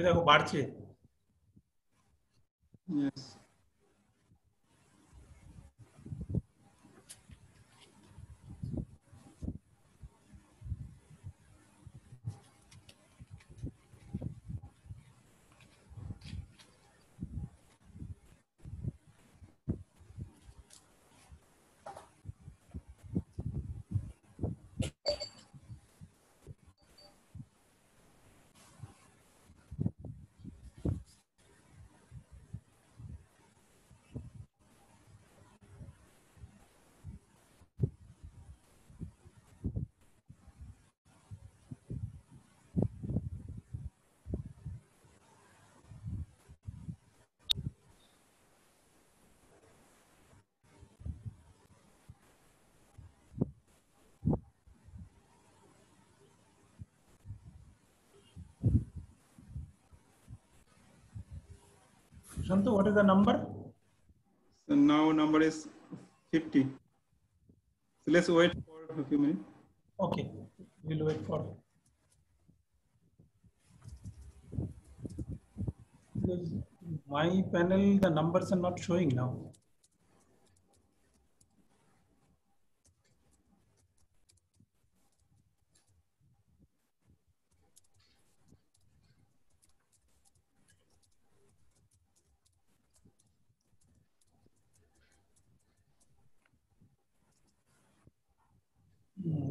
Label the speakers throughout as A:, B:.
A: দেখো বাড়ছে।
B: Yes.
A: Shantu, what is the number?
B: So now number is 50. So let's wait for a few minutes.
A: Okay, we'll wait for. Because my panel, the numbers are not showing now.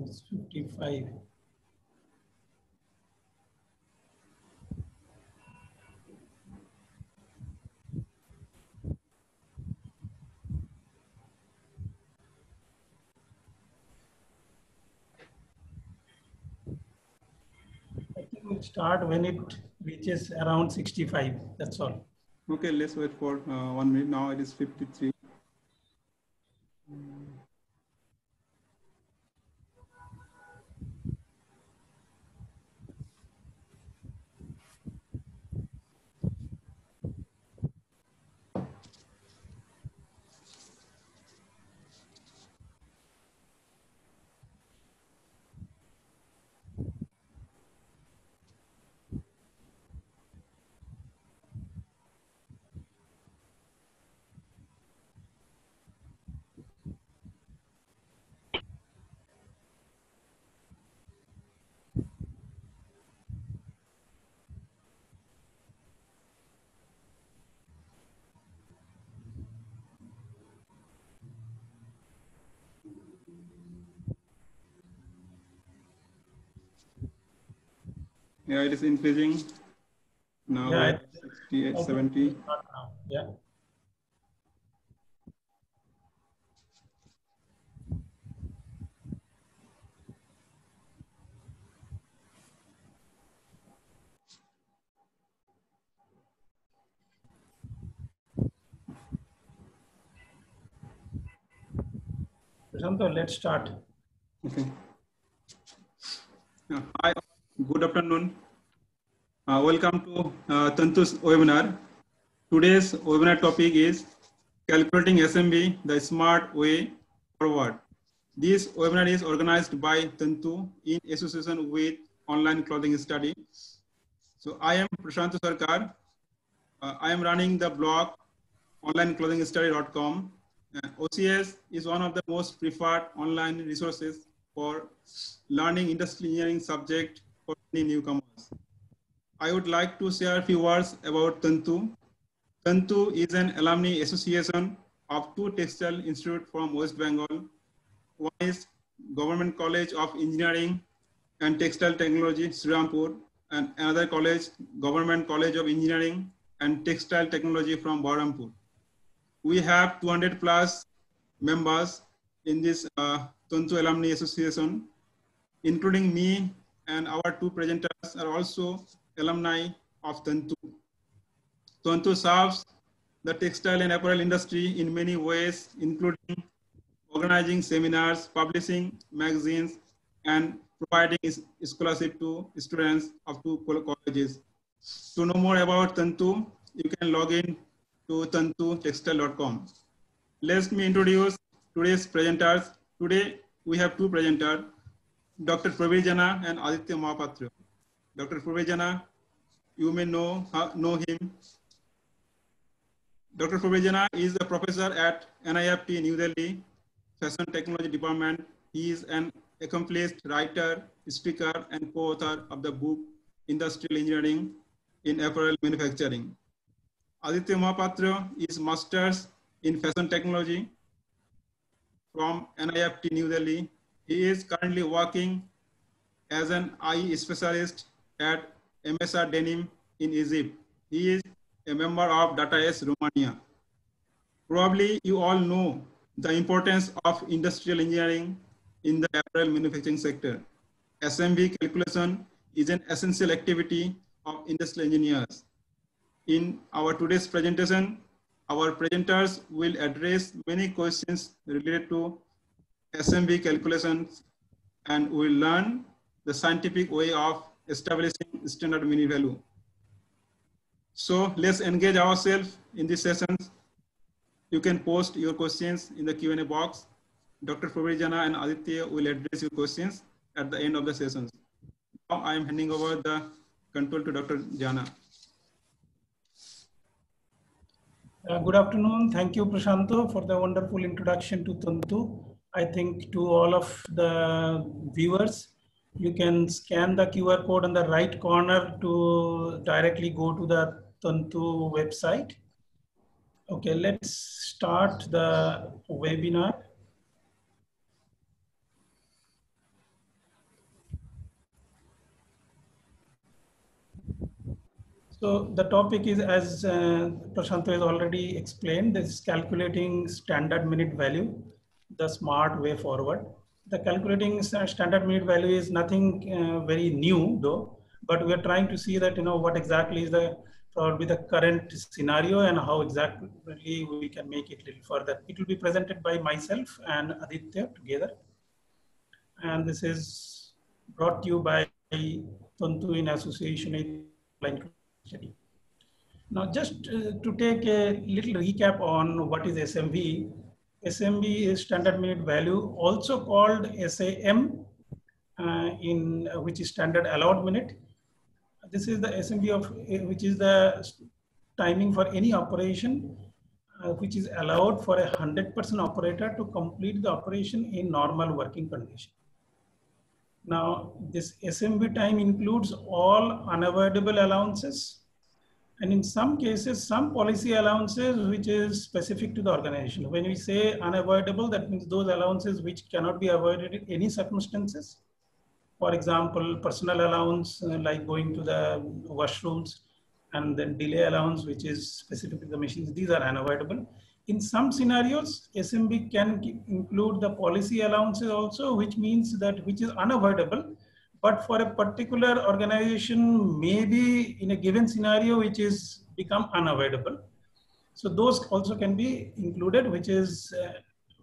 A: It's 55. I think we'll start when it reaches around 65. That's all.
B: Okay, let's wait for 1 minute. Now it is 53. Yeah, it is increasing. Now
A: Yeah,
B: 68, 70.
A: Yeah. Shantu, let's start.
B: Okay. Hi, good afternoon. Welcome to Tantu's webinar. Today's webinar topic is Calculating SMB, the Smart Way Forward. This webinar is organized by Tantu in association with Online Clothing Study. So I am Prashant Sarkar. I am running the blog onlineclothingstudy.com. OCS is one of the most preferred online resources for learning industrial engineering subject for many newcomers. I would like to share a few words about Tantu. Tantu is an alumni association of two textile institutes from West Bengal. One is Government College of Engineering and Textile Technology, Srirampur, and another college, Government College of Engineering and Textile Technology from Bahrampur. We have 200 plus members in this Tantu Alumni Association, including me, and our two presenters are also alumni of Tantu. Tantu serves the textile and apparel industry in many ways, including organizing seminars, publishing magazines, and providing scholarship to students of two colleges. To know more about Tantu, you can log in to tantutextile.com. Let me introduce today's presenters. Today, we have two presenters, Dr. Pravir Jana and Aditya Mahapatra. Dr. Pravir Jana you may know him. Dr. Probir Jana is a professor at NIFT New Delhi, Fashion Technology Department. He is an accomplished writer, speaker, and co-author of the book Industrial Engineering in Apparel Manufacturing. Aditya Mohapatra is Masters in Fashion Technology from NIFT New Delhi. He is currently working as an eye specialist at MSR Denim in Egypt. He is a member of DataS Romania. Probably you all know the importance of industrial engineering in the apparel manufacturing sector. SMV calculation is an essential activity of industrial engineers. In our today's presentation, our presenters will address many questions related to SMV calculations and will learn the scientific way of establishing standard minute value. So let's engage ourselves in these sessions. You can post your questions in the Q&A box. Dr. Probir Jana and Aditya will address your questions at the end of the sessions. Now I am handing over the control to Dr. Jana.
A: Good afternoon. Thank you, Prashanto, for the wonderful introduction to Tantu. I think to all of the viewers, you can scan the QR code on the right corner to directly go to the Tantu website. Okay, let's start the webinar. So the topic is, as Prashanto has already explained, this is calculating standard minute value, the smart way forward. The calculating standard minute value is nothing very new though, but we are trying to see that, what exactly is probably the current scenario and how exactly we can make it a little further. It will be presented by myself and Aditya together. And this is brought to you by Tantu in association with study. Now, just to take a little recap on what is SMV. SMV is standard minute value, also called SAM, which is standard allowed minute. This is the SMV of which is the timing for any operation which is allowed for 100% operator to complete the operation in normal working condition. Now, this SMV time includes all unavoidable allowances, and in some cases, some policy allowances which is specific to the organization. When we say unavoidable, that means those allowances which cannot be avoided in any circumstances. For example, personal allowance like going to the washrooms, and then delay allowance which is specific to the machines. These are unavoidable. In some scenarios, SMV can include the policy allowances also, which means that which is unavoidable, but for a particular organization, maybe in a given scenario, which is become unavoidable. So those also can be included, which is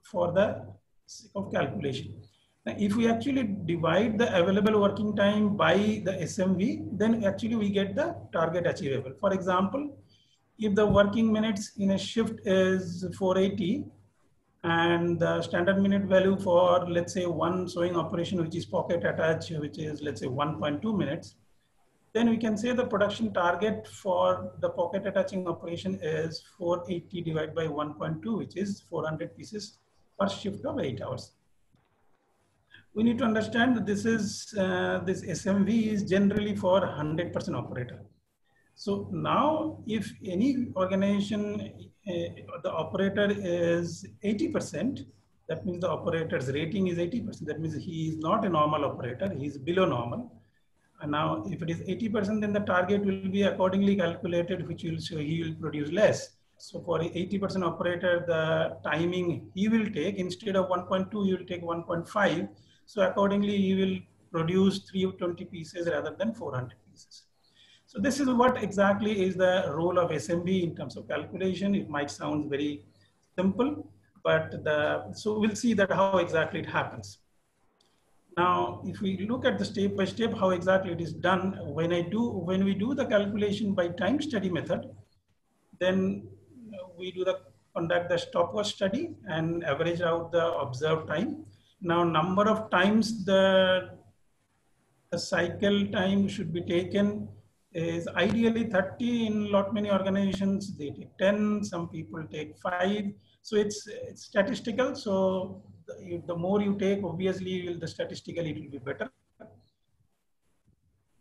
A: for the sake of calculation. Now, if we actually divide the available working time by the SMV, then actually we get the target achievable. For example, if the working minutes in a shift is 480 and the standard minute value for, let's say, one sewing operation, which is pocket attach, which is, let's say, 1.2 minutes, then we can say the production target for the pocket attaching operation is 480 divided by 1.2, which is 400 pieces per shift of 8 hours. We need to understand that this SMV is generally for 100% operator. So now if any organization, the operator is 80%, that means the operator's rating is 80%. That means he is not a normal operator, he is below normal. And now if it is 80%, then the target will be accordingly calculated, which will show he will produce less. So for 80% operator, the timing he will take, instead of 1.2, he will take 1.5. So accordingly, he will produce 320 pieces rather than 400 pieces. So this is what exactly is the role of SMV in terms of calculation. It might sound very simple, but so we'll see that how exactly it happens. Now, if we look at the step by step, how exactly it is done, when we do the calculation by time study method, then we conduct the stopwatch study and average out the observed time. Now, number of times the cycle time should be taken is ideally 30. In lot many organizations, they take 10, some people take 5. So it's statistical. So the more you take, obviously the statistically it will be better.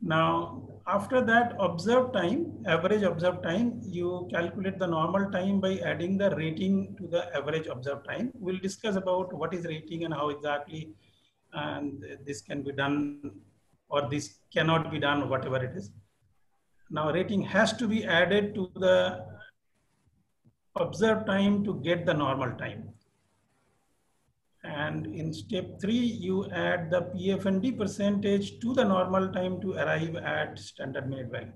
A: Now, after that observed time, average observed time, you calculate the normal time by adding the rating to the average observed time. We'll discuss about what is rating and how exactly and this can be done or this cannot be done, whatever it is. Now, rating has to be added to the observed time to get the normal time. And in step 3, you add the PF&D percentage to the normal time to arrive at standard minute value.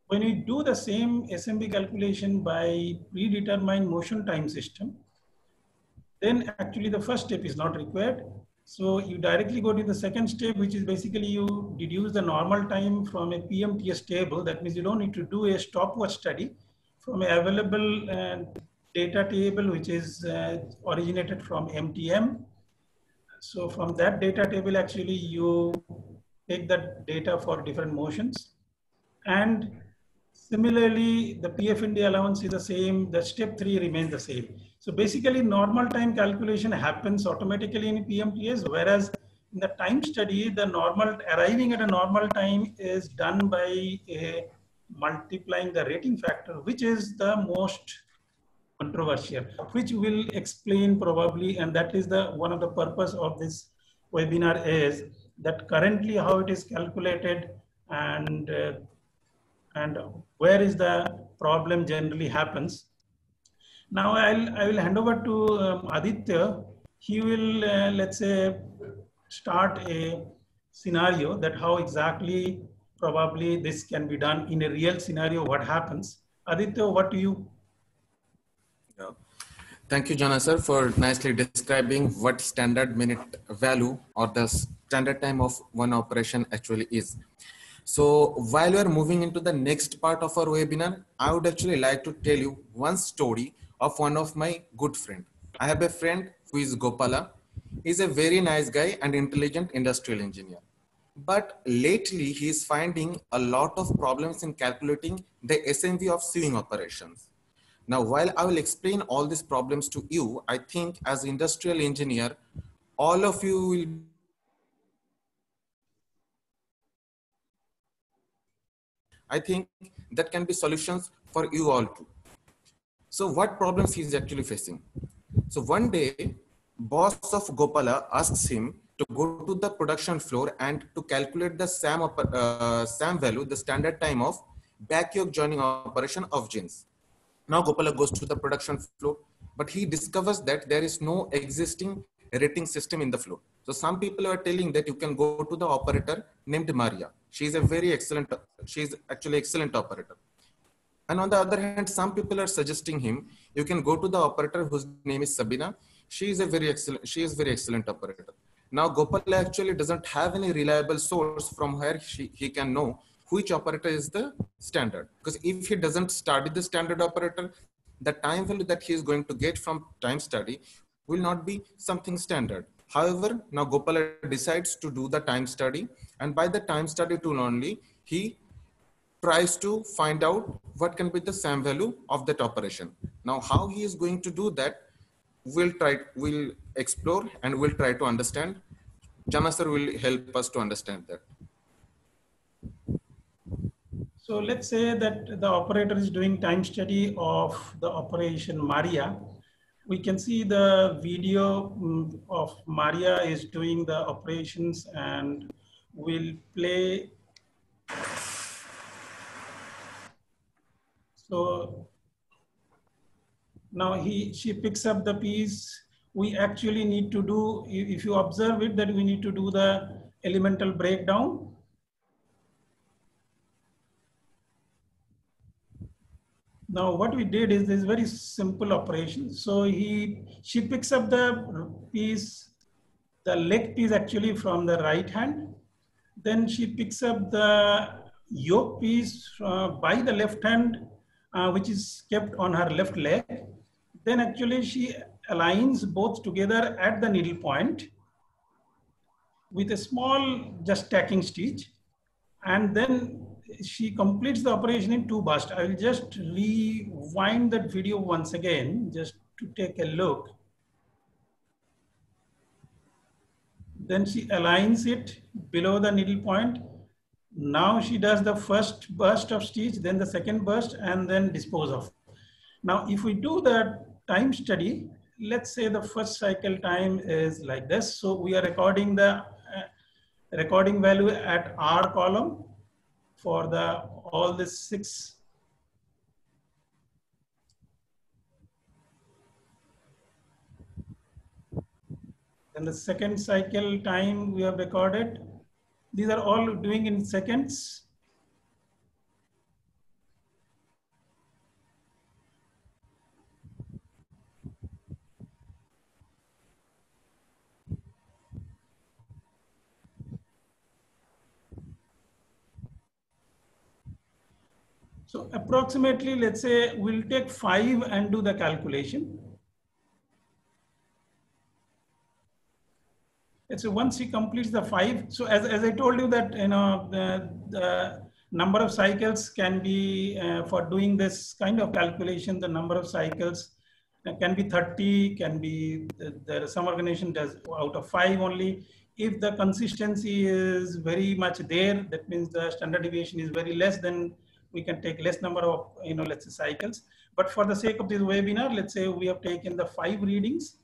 A: When you do the same SMB calculation by predetermined motion time system, then actually the first step is not required. So you directly go to the second step, which is basically you deduce the normal time from a PMTS table. That means you don't need to do a stopwatch study from an available data table, which is originated from MTM. So from that data table, actually you take that data for different motions. And similarly, the PF&D allowance is the same, the step 3 remains the same. So basically normal time calculation happens automatically in PMTS, whereas in the time study, the normal arriving at a normal time is done by multiplying the rating factor, which is the most controversial, which will explain probably, and that is the one of the purpose of this webinar is that currently how it is calculated and where is the problem generally happens. Now I will hand over to Aditya. He will let's say start a scenario that how exactly probably this can be done in a real scenario. What happens? Aditya, what do you?
C: Yeah. Thank you, Jana sir, for nicely describing what standard minute value or the standard time of one operation actually is. So while we are moving into the next part of our webinar, I would actually like to tell you one story of one of my good friend. I have a friend who is Gopala. He's a very nice guy and intelligent industrial engineer. But lately he is finding a lot of problems in calculating the SMV of sewing operations. Now, while I will explain all these problems to you, I think as industrial engineer, all of you will I think that can be solutions for you all too. So what problems he is actually facing? So one day, boss of Gopala asks him to go to the production floor and to calculate the SAM value, the standard time of back yoke joining operation of jeans. Now Gopala goes to the production floor, but he discovers that there is no existing rating system in the floor. So some people are telling that you can go to the operator named Maria. She's actually excellent operator. And on the other hand, some people are suggesting him, you can go to the operator whose name is Sabina. She is very excellent operator. Now Gopala actually doesn't have any reliable source from where he can know which operator is the standard. Because if he doesn't study the standard operator, the time value that he is going to get from time study will not be something standard. However, now Gopala decides to do the time study, and by the time study tool only, he tries to find out what can be the SAM value of that operation. Now, how he is going to do that, we'll explore and we'll try to understand. Jana sir will help us to understand that.
A: So let's say that the operator is doing time study of the operation Maria. We can see the video of Maria is doing the operations, and we'll play. So now she picks up the piece. We actually need to do, if you observe it, that we need to do the elemental breakdown. Now what we did is this very simple operation. So she picks up the piece, the leg piece actually from the right hand. Then she picks up the yoke piece by the left hand, which is kept on her left leg. Then actually she aligns both together at the needle point with a small just tacking stitch. And then she completes the operation in 2 bursts. I will just rewind that video once again, just to take a look. Then she aligns it below the needle point. Now she does the first burst of stitch, then the second burst, and then dispose of. Now, if we do the time study, let's say the first cycle time is like this. So we are recording the recording value at R column for the all the 6. Then the second cycle time we have recorded. These are all doing in seconds. So approximately, let's say we'll take 5 and do the calculation. So once he completes the 5, so as I told you that, you know, the number of cycles can be, for doing this kind of calculation, the number of cycles can be 30, can be, some organization does out of 5 only. If the consistency is very much there, that means the standard deviation is very less, then we can take less number of, you know, let's say cycles. But for the sake of this webinar, let's say we have taken the 5 readings,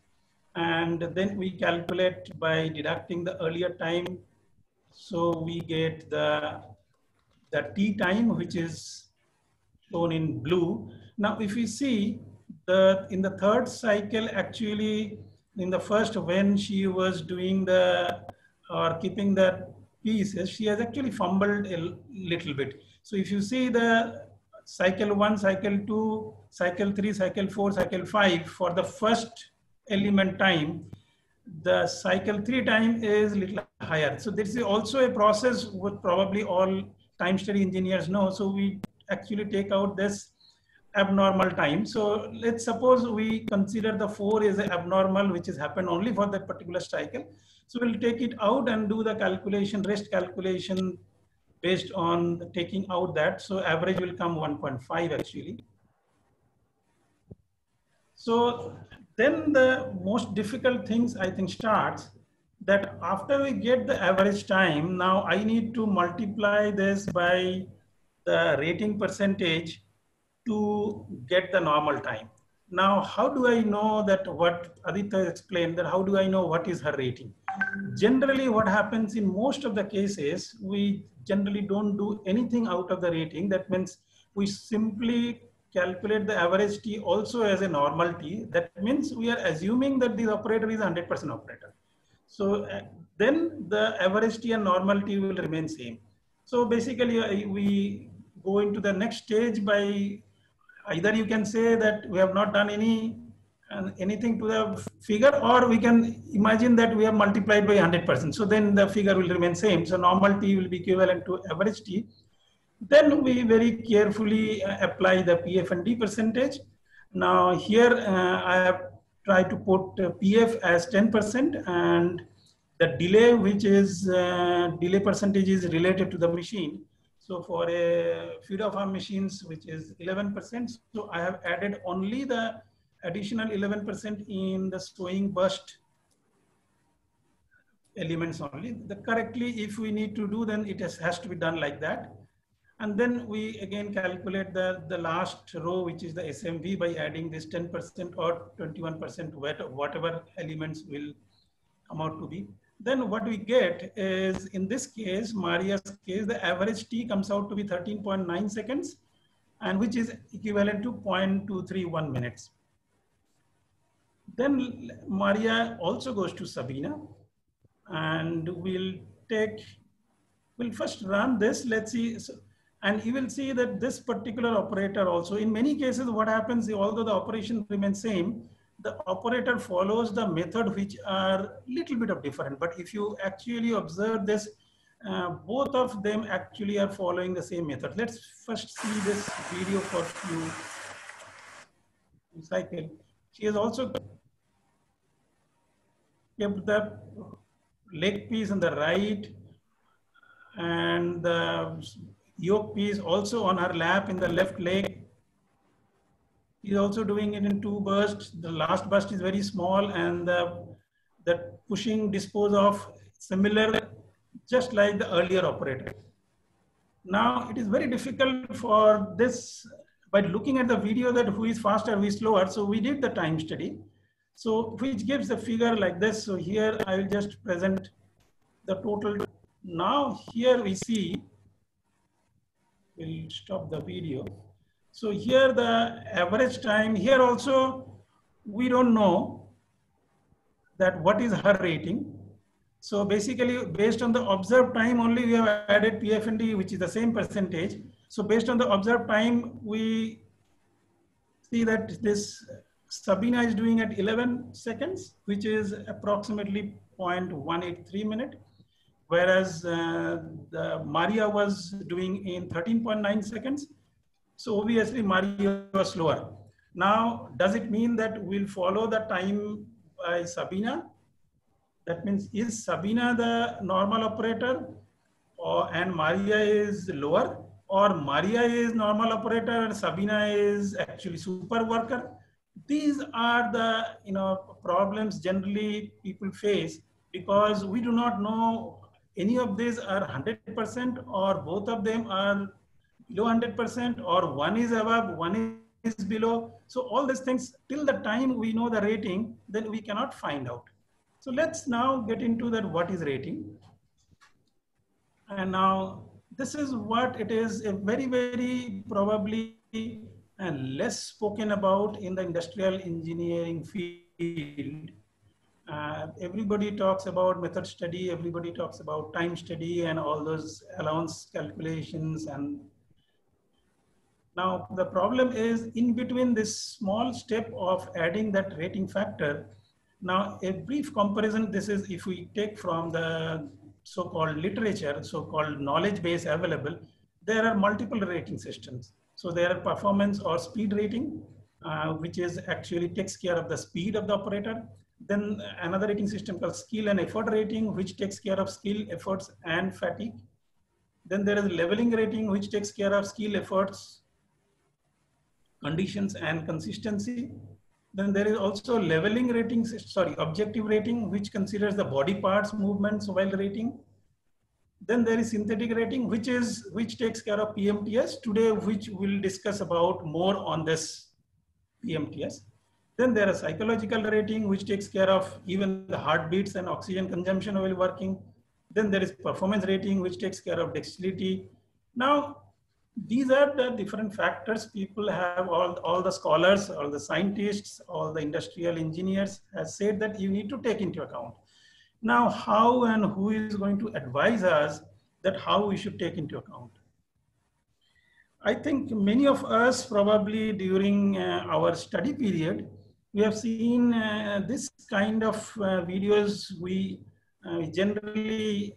A: and then we calculate by deducting the earlier time. So we get the T time, which is shown in blue. Now, if we see in the third cycle, actually in the first, when she was doing the, or keeping the pieces, she has actually fumbled a little bit. So if you see the cycle 1, cycle 2, cycle 3, cycle 4, cycle 5, for the first element time, the cycle 3 time is little higher. So this is also a process what probably all time study engineers know. So we actually take out this abnormal time. So let's suppose we consider the 4 is abnormal, which has happened only for that particular cycle. So we'll take it out and do the calculation, rest calculation based on taking out that. So average will come 1.5 actually. So then the most difficult things I think starts, that after we get the average time, now I need to multiply this by the rating percentage to get the normal time. Now, how do I know that, what Aditya explained, that how do I know what is her rating? Generally, what happens in most of the cases, we generally don't do anything out of the rating. That means we simply calculate the average T also as a normal T. That means we are assuming that the operator is a 100% operator. So then the average T and normal T will remain same. So basically we go into the next stage by, either you can say that we have not done anything to the figure, or we can imagine that we have multiplied by 100%. So then the figure will remain same. So normal T will be equivalent to average T. Then we very carefully apply the PF and D percentage. Now here I have tried to put PF as 10%, and the delay, which is delay percentage, is related to the machine. So for a few of our machines, which is 11%, so I have added only the additional 11% in the sewing burst elements only. Correctly, if we need to do, then it has to be done like that. And then we again calculate the last row, which is the SMV, by adding this 10% or 21%, whatever elements will come out to be. Then what we get is, in this case, Maria's case, the average T comes out to be 13.9 seconds, and which is equivalent to 0.231 minutes. Then Maria also goes to Sabina, and we'll first run this. Let's see. And you will see that this particular operator also, in many cases, what happens, although the operation remains same, the operator follows the method which are little bit of different. But if you actually observe this, both of them actually are following the same method. Let's first see this video for few cycle. She has also kept the leg piece on the right, and the yoke piece also on her lap in the left leg. She's also doing it in 2 bursts. The last burst is very small, and the pushing dispose of similar, just like the earlier operator. Now it is very difficult for this by looking at the video that who is faster, who is slower. So we did the time study. So which gives a figure like this. So here I will just present the total. Now here we see, we'll stop the video. So here the average time, here also we don't know that what is her rating. So basically based on the observed time only we have added PF&D, which is the same percentage. So based on the observed time, we see that this Sabina is doing at 11 seconds, which is approximately 0.183 minute. Whereas the Maria was doing in 13.9 seconds. So obviously Maria was slower. Now, does it mean that we'll follow the time by Sabina? That means, is Sabina the normal operator and Maria is lower, or Maria is normal operator and Sabina is actually super worker? These are the problems generally people face, because we do not know any of these are 100% or both of them are below 100%, or one is above, one is below. So all these things, till the time we know the rating, then we cannot find out. So let's now get into that, what is rating. And now this is what it is, a very, very probably less spoken about in the industrial engineering field. Everybody talks about method study, everybody talks about time study and all those allowance calculations. And now the problem is in between this small step of adding that rating factor. Now a brief comparison, this is if we take from the so-called literature, so-called knowledge base available, there are multiple rating systems. So there are performance or speed rating, which is actually takes care of the speed of the operator. Then another rating system called skill and effort rating, which takes care of skill, efforts, and fatigue. Then there is leveling rating, which takes care of skill, efforts, conditions, and consistency. Then there is also leveling rating, objective rating, which considers the body parts movements while rating. Then there is synthetic rating, which takes care of PMTS today, which we'll discuss about more on this PMTS. Then there is psychological rating, which takes care of even the heartbeats and oxygen consumption while working. Then there is performance rating, which takes care of dexterity. Now, these are the different factors people have, all the scholars, all the scientists, all the industrial engineers have said that you need to take into account. Now, how and who is going to advise us that how we should take into account? I think many of us probably during our study period, we have seen this kind of videos we generally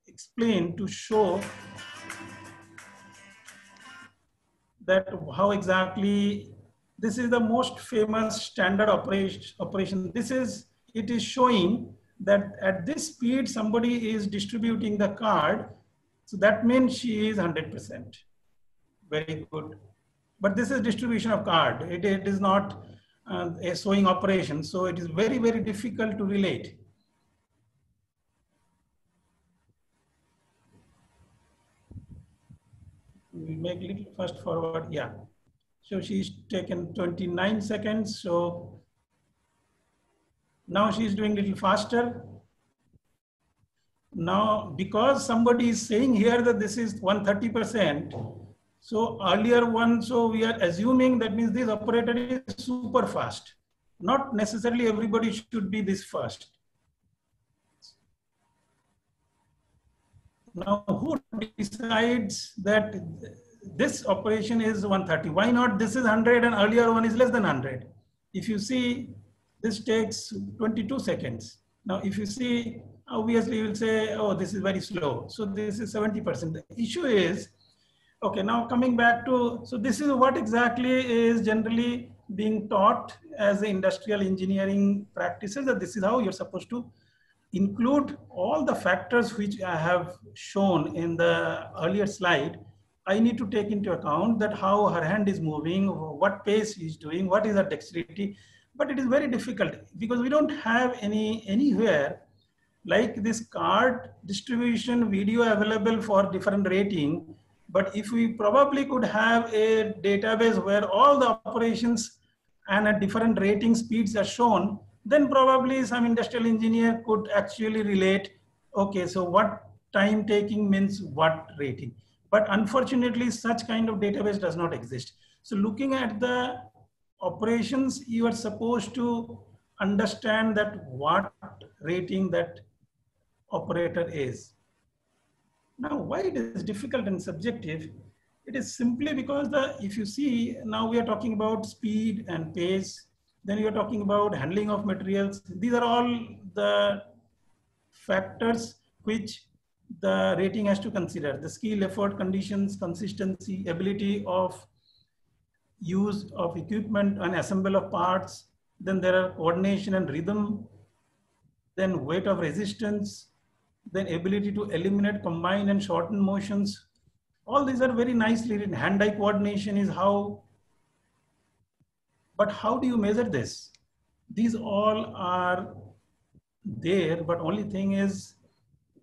A: explain to show that how exactly this is the most famous standard operation. It is showing that at this speed somebody is distributing the card, so that means she is 100%. Very good. But this is distribution of card. It is not a sewing operation, so it is very, very difficult to relate. We make little fast forward, yeah. So she's taken 29 seconds. So now she's doing little faster. Now, because somebody is saying here that this is 130%, so earlier one, so we are assuming that means this operator is super fast. Not necessarily everybody should be this fast. Now, who decides that this operation is 130? Why not this is 100 and earlier one is less than 100? If you see, this takes 22 seconds. Now, if you see, obviously you will say, oh, this is very slow. So this is 70%. The issue is, okay, now coming back to, so this is what exactly is generally being taught as the industrial engineering practices, that this is how you're supposed to include all the factors which I have shown in the earlier slide. I need to take into account that how her hand is moving, what pace she's doing, what is her dexterity. But it is very difficult because we don't have anywhere like this card distribution video available for different rating. But if we probably could have a database where all the operations and at different rating speeds are shown, then probably some industrial engineer could actually relate, okay, so what time taking means what rating. But unfortunately, such kind of database does not exist. So looking at the operations, you are supposed to understand that what rating that operator is. Now, why it is difficult and subjective? It is simply because if you see, now we are talking about speed and pace, then you are talking about handling of materials. These are all the factors which the rating has to consider: the skill, effort, conditions, consistency, ability of use of equipment and assemble of parts. Then there are coordination and rhythm, then weight of resistance, then ability to eliminate, combine and shorten motions. All these are very nicely written. Hand-eye coordination is how, but how do you measure this? These all are there, but only thing is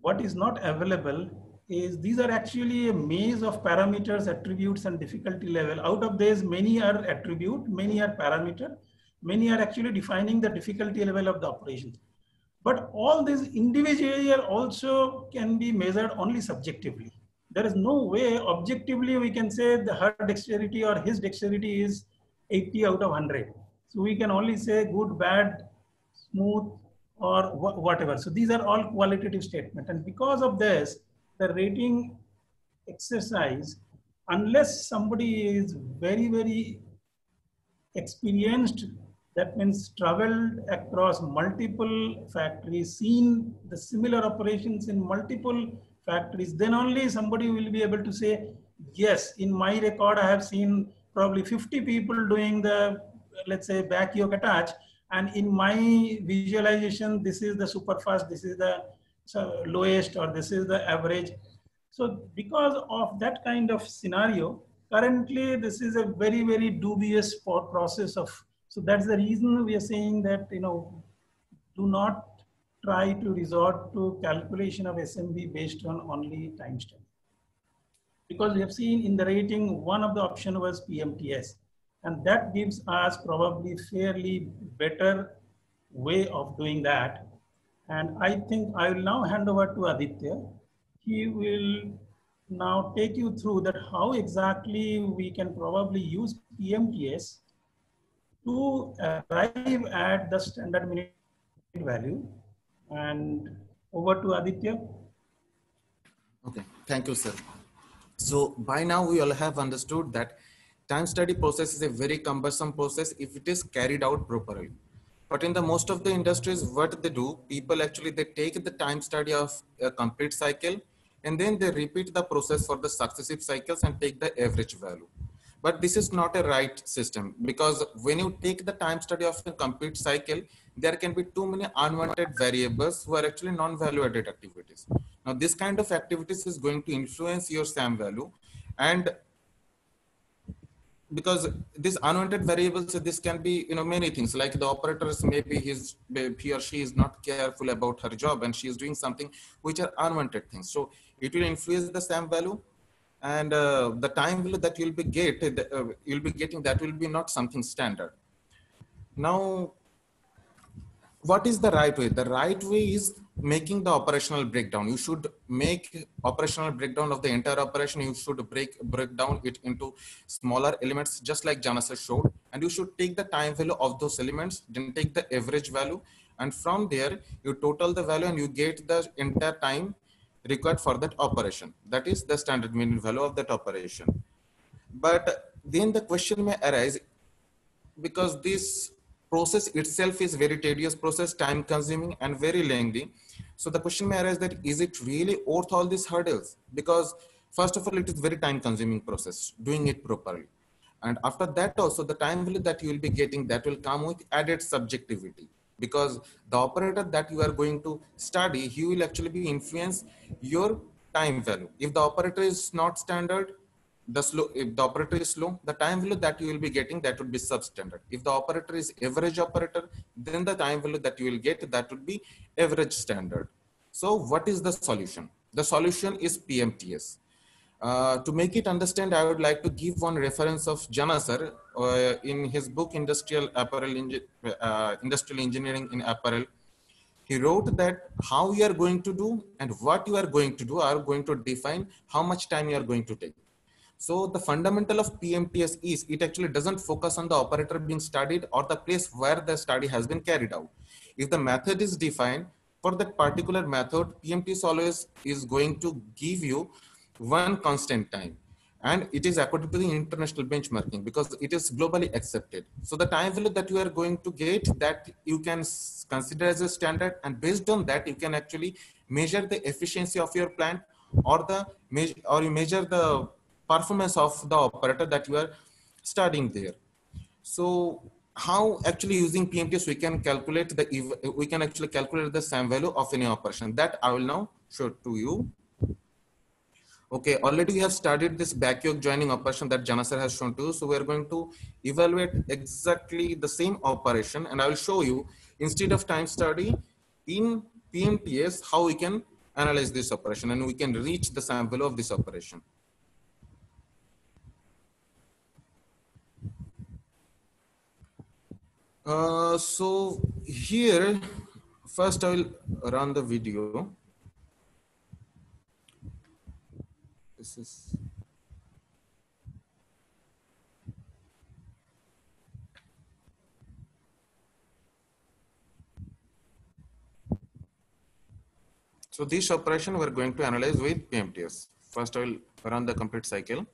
A: what is not available is these are actually a maze of parameters, attributes and difficulty level. Out of these, many are attribute, many are parameter, many are actually defining the difficulty level of the operation. But all these individually also can be measured only subjectively. There is no way objectively we can say her dexterity or his dexterity is 80 out of 100. So we can only say good, bad, smooth, or whatever. So these are all qualitative statements. And because of this, the rating exercise, unless somebody is very, very experienced, that means traveled across multiple factories, seen the similar operations in multiple factories, then only somebody will be able to say, yes, in my record, I have seen probably 50 people doing the, let's say, back yoke attach. And in my visualization, this is the super fast, this is the lowest, or this is the average. So because of that kind of scenario, currently this is a very, very dubious process of, so that's the reason we are saying that, do not try to resort to calculation of SMB based on only time study. Because we have seen in the rating, one of the option was PMTS. And that gives us probably fairly better way of doing that. And I think I will now hand over to Aditya. He will now take you through that how exactly we can probably use PMTS to arrive at the standard minute value. And over to Aditya.
C: Okay, thank you, sir. So by now we all have understood that time study process is a very cumbersome process if it is carried out properly. But in the most of the industries, what they do, people actually, they take the time study of a complete cycle and then they repeat the process for the successive cycles and take the average value. But this is not a right system, because when you take the time study of a complete cycle, there can be too many unwanted variables who are actually non-value added activities. Now, this kind of activities is going to influence your SAM value, and because these unwanted variables, this can be, many things, like the operators, maybe he or she is not careful about her job and she is doing something which are unwanted things. So it will influence the SAM value, and the time value that you'll be getting, that will be not something standard. Now, what is the right way? The right way is making the operational breakdown. You should make operational breakdown of the entire operation. You should break down it into smaller elements, just like Janasa showed. And you should take the time value of those elements, then take the average value. And from there, you total the value and you get the entire time required for that operation. That is the standard minute value of that operation. But then the question may arise, because this process itself is very tedious process, time consuming and very lengthy. So the question may arise that, is it really worth all these hurdles? Because first of all, it is very time consuming process, doing it properly. And after that also, the time value that you will be getting, that will come with added subjectivity, because the operator that you are going to study, he will actually be influence your time value. If the operator is not standard, if the operator is slow, the time value that you will be getting, that would be substandard. If the operator is average operator, then the time value that you will get, that would be average standard. So what is the solution? The solution is PMTS. To make it understand, I would like to give one reference of Jana sir in his book Industrial Engineering in Apparel. He wrote that how you are going to do and what you are going to do are going to define how much time you are going to take. So the fundamental of PMTS is it actually doesn't focus on the operator being studied or the place where the study has been carried out. If the method is defined for that particular method, PMTS always is going to give you one constant time. And it is according to the international benchmarking because it is globally accepted. So the time value that you are going to get, that you can consider as a standard, and based on that, you can actually measure the efficiency of your plant or you measure the performance of the operator that you are studying there. So how actually using PMTS we can calculate the SAM value of any operation, that I will now show to you. Okay, already we have studied this back yoke joining operation that Jana sir has shown to you. So we are going to evaluate exactly the same operation, and I will show you instead of time study in PMTS how we can analyze this operation and we can reach the SAM value of this operation. So here, first I will run the video. This is. So this operation we're going to analyze with PMTS. First I will run the complete cycle.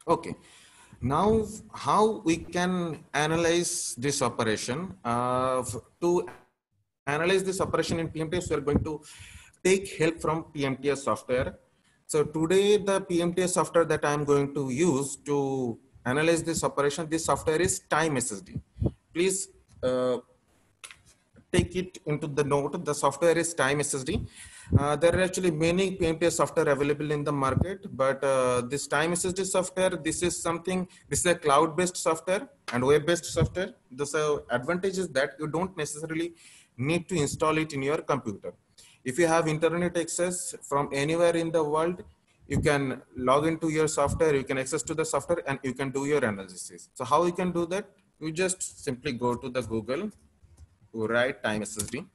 C: Okay. Now, how we can analyze this operation? To analyze this operation in PMTS, we are going to take help from PMTS software. So today, the PMTS software that I am going to use to analyze this operation, this software is Time SSD. Please take it into the note. The software is Time SSD. There are actually many PMTS software available in the market, but this Time SSD software, this is a cloud-based software and web-based software. The advantage is that you don't necessarily need to install it in your computer. If you have internet access from anywhere in the world, you can log into your software, you can access to the software and you can do your analysis. So how you can do that? You just simply go to the Google, write Time SSD.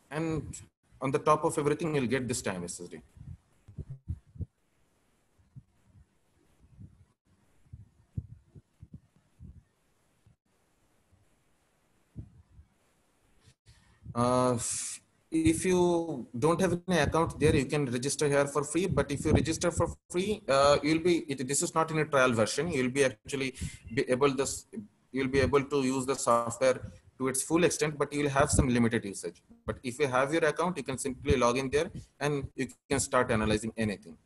C: And on the top of everything, you'll get this Time SSD. If you don't have any account there, you can register here for free. But if you register for free, this is not in a trial version. You'll be able to use the software to its full extent, but you will have some limited usage. But if you have your account, you can simply log in there and you can start analyzing anything.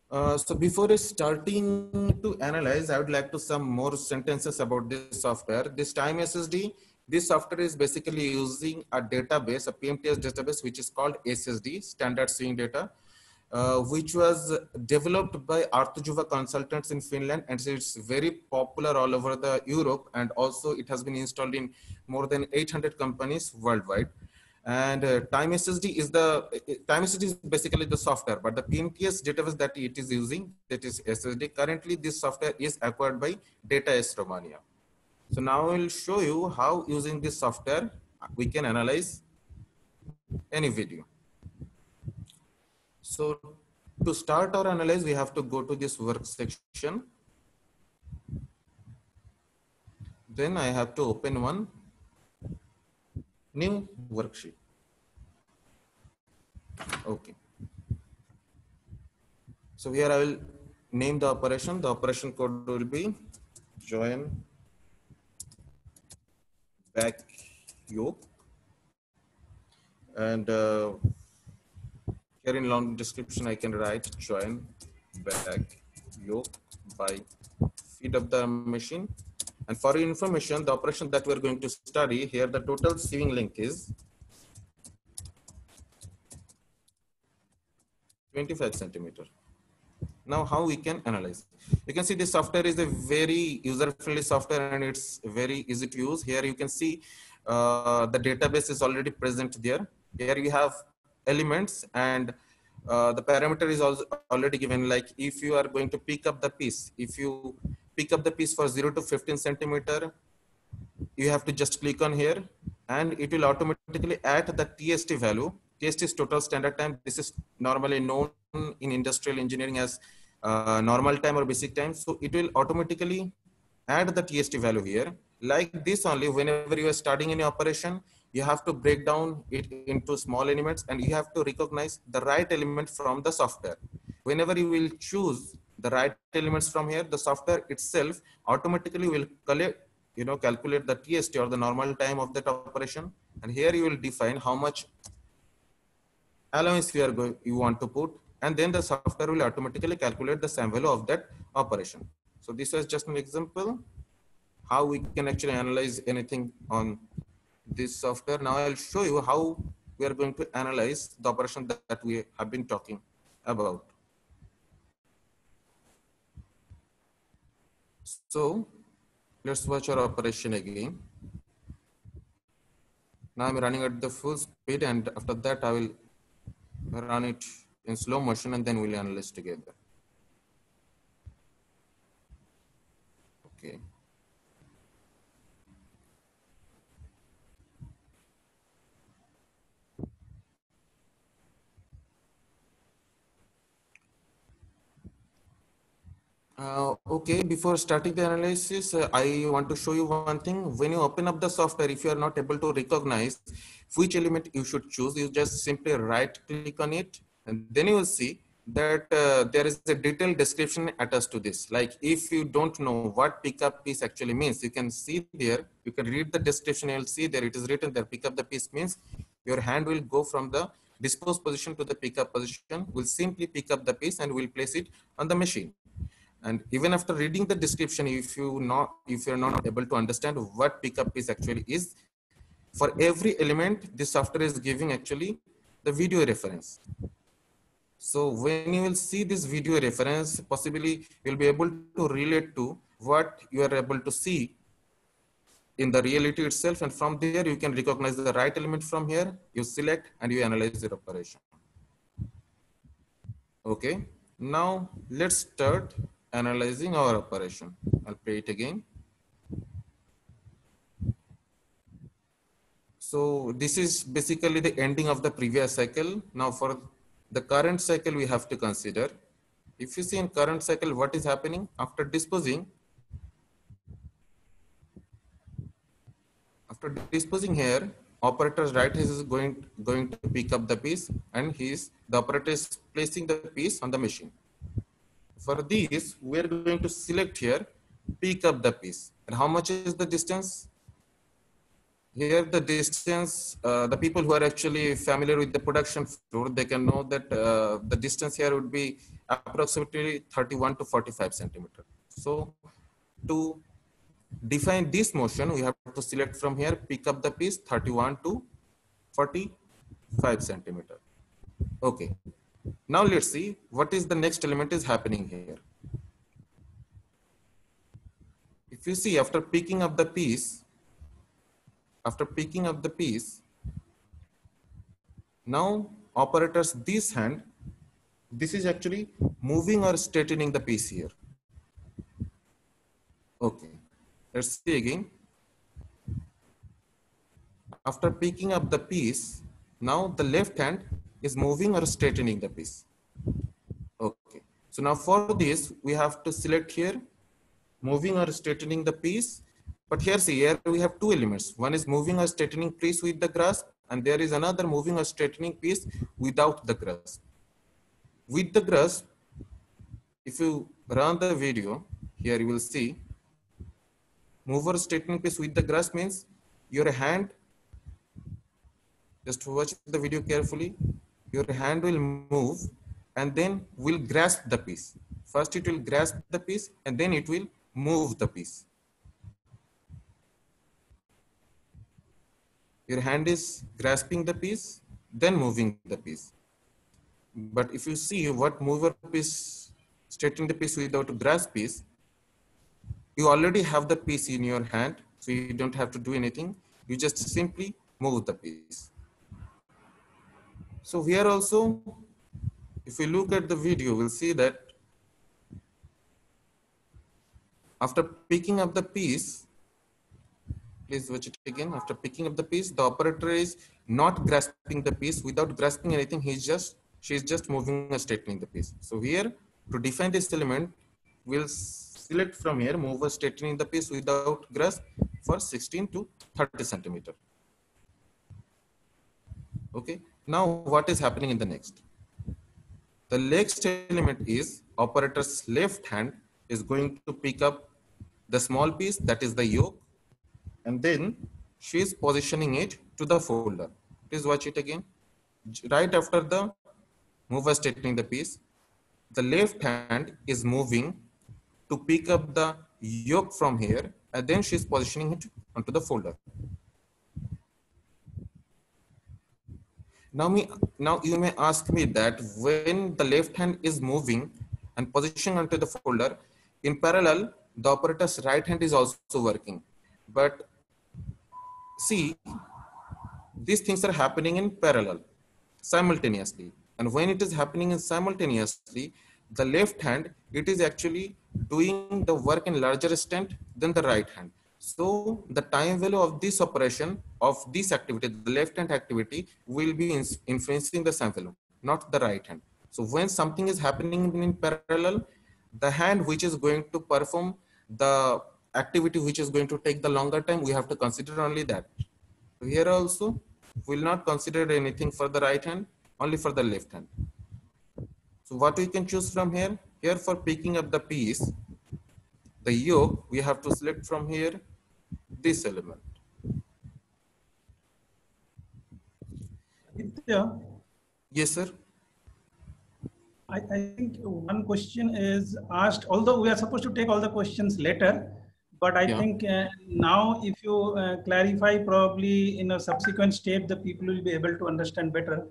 C: So before starting to analyze, I would like to some more sentences about this software. This Time SSD, this software is basically using a database, a PMTS database, which is called SSD, Standard Swing Data, which was developed by Artujuva consultants in Finland, and so it's very popular all over the Europe, and also it has been installed in more than 800 companies worldwide. And Time SSD is basically the software, but the PMTS database that it is using, that is SSD. Currently, this software is acquired by DataS Romania. So now I will show you how using this software we can analyze any video. So to start our analyze, we have to go to this work section. Then I have to open one new worksheet. Okay. So here I will name the operation. The operation code will be join back yoke. And here in long description, I can write join back yoke by feed of the machine. And for your information, the operation that we're going to study here, the total sieving length is 25 centimeter. Now, how we can analyze? You can see this software is a very user-friendly software and it's very easy to use. Here you can see the database is already present there. Here you have elements and the parameter is also already given. Like if you are going to pick up the piece, if you pick up the piece for 0 to 15 centimeter, you have to just click on here and it will automatically add the TST value. TST is total standard time. This is normally known in industrial engineering as normal time or basic time. So it will automatically add the TST value here. Like this only, whenever you are starting any operation, you have to break down it into small elements and you have to recognize the right element from the software. Whenever you will choose the right elements from here, the software itself automatically will calculate the TST or the normal time of that operation. And here you will define how much allowance you want to put, and then the software will automatically calculate the same value of that operation. So this is just an example how we can actually analyze anything on this software. Now I'll show you how we are going to analyze the operation that we have been talking about. So let's watch our operation again. Now I'm running at the full speed and after that I will run it in slow motion and then we'll analyze together. Okay. Okay, before starting the analysis, I want to show you one thing. When you open up the software, if you are not able to recognize which element you should choose, you just simply right click on it and then you will see that there is a detailed description attached to this. Like if you don't know what pickup piece actually means, you can see there, you can read the description, you'll see there it is written there, pick up the piece means your hand will go from the dispose position to the pickup position, will simply pick up the piece and will place it on the machine. And even after reading the description, if you're not able to understand what pickup piece actually is, for every element, this software is giving actually the video reference. So when you will see this video reference, possibly you'll be able to relate to what you are able to see in the reality itself. And from there, you can recognize the right element from here, you select and you analyze your operation. Okay, now let's start analyzing our operation. I'll play it again. So this is basically the ending of the previous cycle. Now for the current cycle, we have to consider, if you see in current cycle, what is happening after disposing here, operator's right is going to pick up the piece and the operator is placing the piece on the machine. For this, we are going to select here, pick up the piece. And how much is the distance? Here the distance, the people who are actually familiar with the production floor, they can know that the distance here would be approximately 31 to 45 centimeter. So to define this motion, we have to select from here, pick up the piece 31 to 45 centimeter. Okay. Now let's see what is the next element is happening here. If you see after picking up the piece, now operators this hand, this is actually moving or straightening the piece here. Okay, let's see again. After picking up the piece, now the left hand is moving or straightening the piece. Okay, so now for this, we have to select here, moving or straightening the piece. But here, see, here we have two elements. One is moving or straightening piece with the grasp, and there is another moving or straightening piece without the grasp. With the grasp, if you run the video, here you will see, move or straightening piece with the grasp means your hand, just watch the video carefully. your hand will move and then will grasp the piece. First it will grasp the piece and then it will move the piece. Your hand is grasping the piece, then moving the piece. But if you see what mover piece, straightening the piece without grasp piece, you already have the piece in your hand, so you don't have to do anything. You just simply move the piece. So here also, if we look at the video, we'll see that after picking up the piece, please watch it again. After picking up the piece, the operator is not grasping the piece. Without grasping anything, she's just moving or straightening the piece. So here, to define this element, we'll select from here, move or straightening the piece without grasp for 16 to 30 centimeter. Okay. Now what is happening in the next? The next element is operator's left hand is going to pick up the small piece, that is the yoke, and then she is positioning it to the folder. Please watch it again. Right after the mover straightening the piece, the left hand is moving to pick up the yoke from here, and then she is positioning it onto the folder. Now you may ask me that when the left hand is moving and positioning onto the folder, in parallel, the operator's right hand is also working. But see, these things are happening in parallel, simultaneously. And when it is happening in simultaneously, the left hand, it is actually doing the work in larger extent than the right hand. So the time value of this operation, of this activity, the left hand activity, will be influencing the same value, not the right hand. So when something is happening in parallel, the hand which is going to perform the activity which is going to take the longer time, we have to consider only that. Here also, we'll not consider anything for the right hand, only for the left hand. So what we can choose from here? Here for picking up the piece, the yoke, we have to select from here this element. Yes, sir.
A: I think one question is asked, although we are supposed to take all the questions later, but I think now if you clarify probably in a subsequent step, the people will be able to understand better.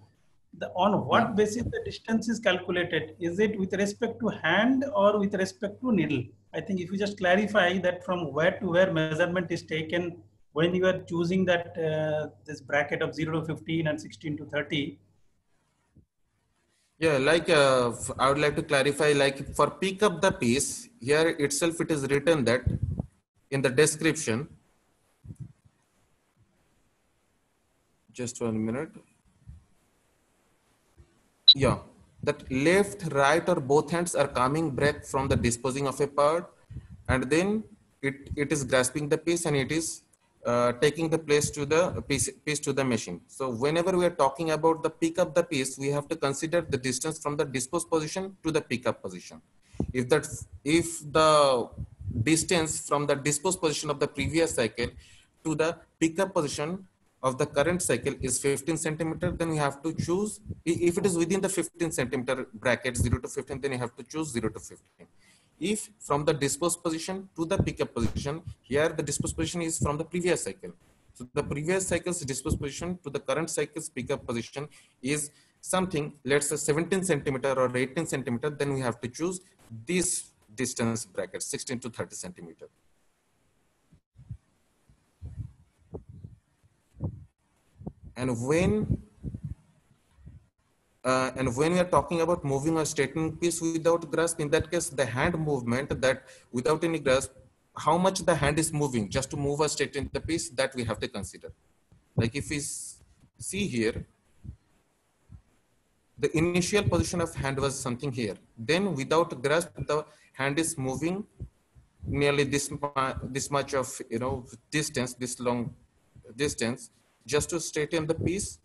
A: On what basis the distance is calculated? Is it with respect to hand or with respect to needle? I think if you just clarify that from where to where measurement is taken when you are choosing that this bracket of 0 to 15 and 16 to 30.
C: Yeah, like I would like to clarify, like for pick up the piece, here itself it is written that in the description, just 1 minute. Yeah, that left, right or both hands are coming back from the disposing of a part, and then it is grasping the piece and it is taking the place to the piece to the machine. So whenever we are talking about the pick up the piece, we have to consider the distance from the dispose position to the pick up position. If the distance from the dispose position of the previous cycle to the pick up position of the current cycle is 15 centimeter, then we have to choose, if it is within the 15 centimeter bracket 0 to 15, then you have to choose 0 to 15. If from the dispose position to the pickup position, here the dispose position is from the previous cycle. So the previous cycle's dispose position to the current cycle's pickup position is something, let's say 17 centimeter or 18 centimeter, then we have to choose this distance bracket, 16 to 30 centimeter. And when we are talking about moving or straightening piece without grasp, in that case, the hand movement that without any grasp, how much the hand is moving just to move or straighten the piece, that we have to consider. Like if we see here, the initial position of hand was something here. Then without grasp, the hand is moving nearly this much of distance, this long distance, just to straighten the piece,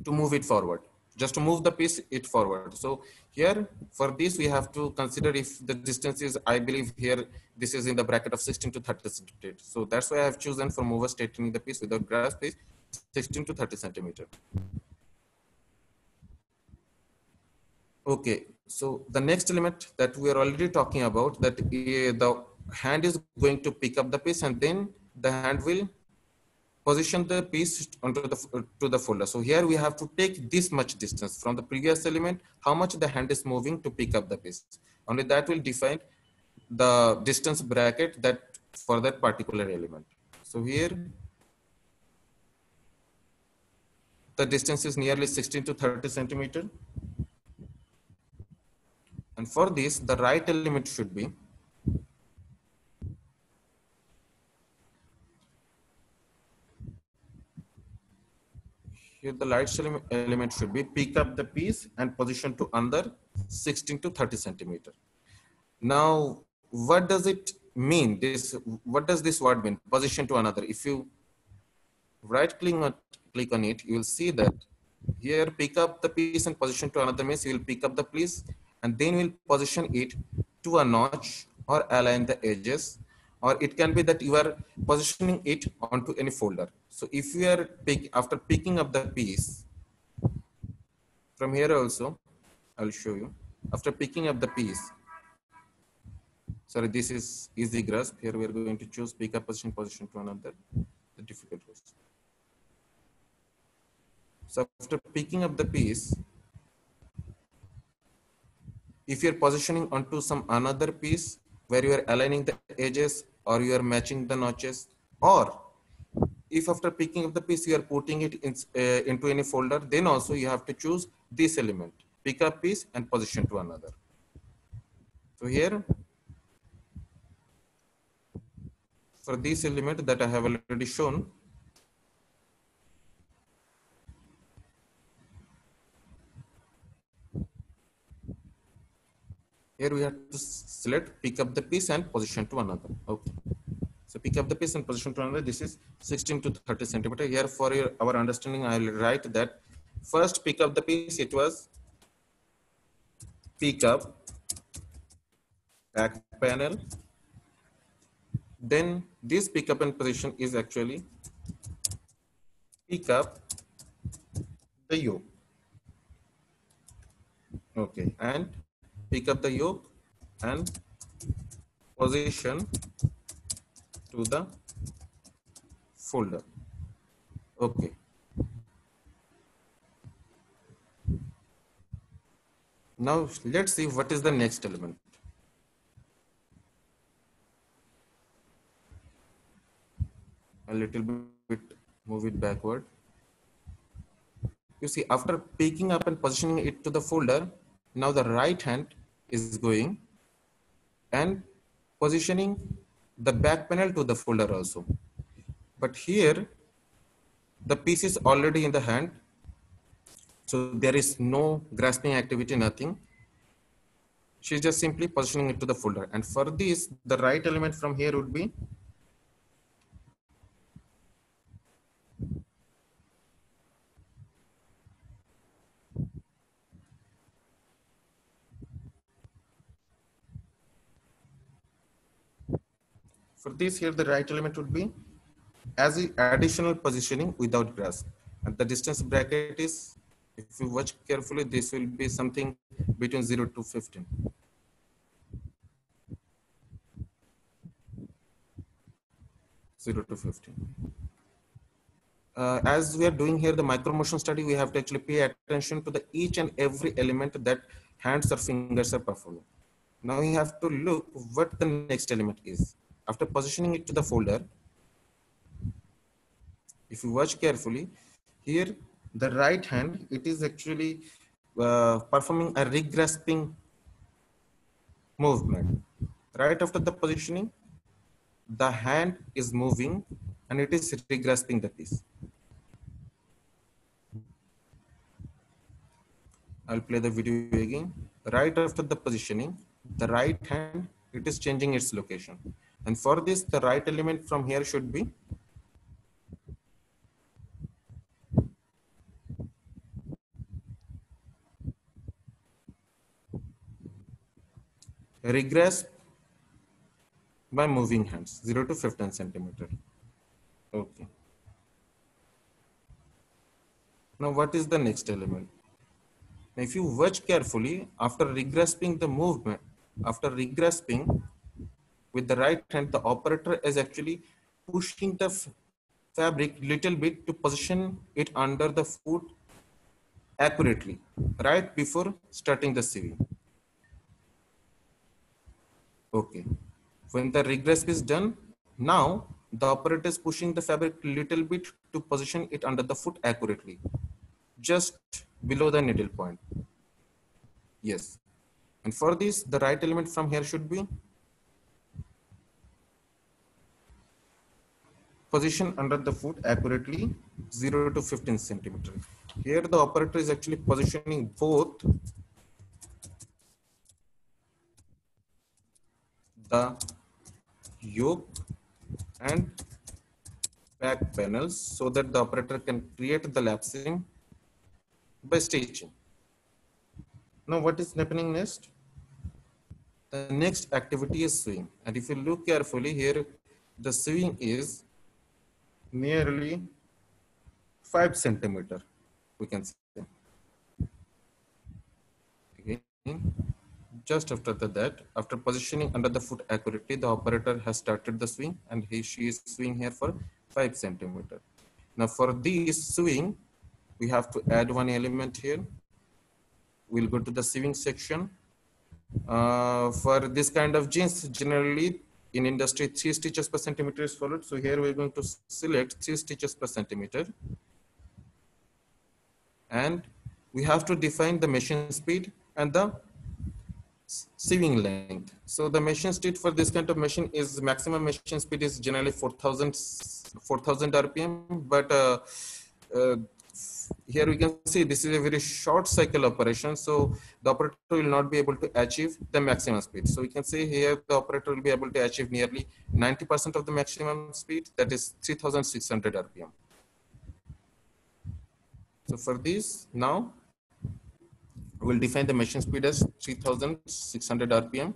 C: to move it forward, just to move the piece forward. So here for this we have to consider if the distance is, I believe here this is in the bracket of 16 to 30 centimeter. So that's why I have chosen for mover straightening the piece without grasp is 16 to 30 centimeter. Okay, so the next element that we are already talking about, that the hand is going to pick up the piece and then the hand will position the piece onto the to the folder. So here we have to take this much distance from the previous element, how much the hand is moving to pick up the piece. Only that will define the distance bracket that for that particular element. So here the distance is nearly 16 to 30 centimeter. And for this, the right element should be here. The right element should be pick up the piece and position to under 16 to 30 centimeter. Now, what does it mean? What does this word mean? Position to another. If you right click on it, you will see that here pick up the piece and position to another means you will pick up the piece and then we'll position it to a notch or align the edges, or it can be that you are positioning it onto any folder. So if you are after picking up the piece from here also, I'll show you. After picking up the piece, sorry, this is easy grasp. Here we are going to choose pick up position to another, the difficult was. So after picking up the piece, if you're positioning onto some another piece where you are aligning the edges or you are matching the notches, or if after picking up the piece you are putting it into any folder, then also you have to choose this element, pick up piece and position to another. So here, for this element that I have already shown, here we have to select pick up the piece and position to another. Okay. So pick up the piece and position to another. This is 16 to 30 centimeter. Here for our understanding, I will write that first pick up the piece, it was pick up back panel. Then this pick up and position is actually pick up the yoke. Okay, and pick up the yoke and position to the folder. Okay. Now let's see what is the next element. A little bit move it backward. You see, after picking up and positioning it to the folder, now the right hand is going and positioning the back panel to the folder also. But here, the piece is already in the hand. So there is no grasping activity, nothing. She's just simply positioning it to the folder. And for this, the right element from here would be for this here, the right element would be as additional positioning without grasp. And the distance bracket is, if you watch carefully, this will be something between 0 to 15. As we are doing here the micro motion study, we have to actually pay attention to the each and every element that hands or fingers are performing. Now we have to look what the next element is. After positioning it to the folder, if you watch carefully, here the right hand, it is actually performing a regrasping movement. Right after the positioning, the hand is moving and it is regrasping the piece. I'll play the video again. Right after the positioning, the right hand, it is changing its location. And for this, the right element from here should be regrasp by moving hands, 0 to 15 centimeter. Okay. Now, what is the next element? Now, if you watch carefully, after regrasping the movement, after regrasping with the right hand, the operator is actually pushing the fabric little bit to position it under the foot accurately, right before starting the sewing. Okay. When the regrasp is done, now the operator is pushing the fabric little bit to position it under the foot accurately, just below the needle point. Yes. And for this, the right element from here should be position under the foot accurately 0 to 15 centimeter. Here the operator is actually positioning both the yoke and back panels so that the operator can create the lap seam by stitching. Now what is happening next? The next activity is sewing. And if you look carefully here, the sewing is nearly 5 centimeter, we can say. Again, just after that, after positioning under the foot accurately, the operator has started the swing and she is swing here for 5 centimeter. Now for this swing, we have to add one element here. We'll go to the sewing section. For this kind of jeans, generally in industry, 3 stitches per centimeter is followed. So here we're going to select 3 stitches per centimeter. And we have to define the machine speed and the sewing length. So the machine speed for this kind of machine is maximum machine speed is generally 4,000 RPM, but here we can see this is a very short cycle operation, so the operator will not be able to achieve the maximum speed. So we can say here the operator will be able to achieve nearly 90% of the maximum speed, that is 3,600 RPM. So for this, now we'll define the machine speed as 3,600 RPM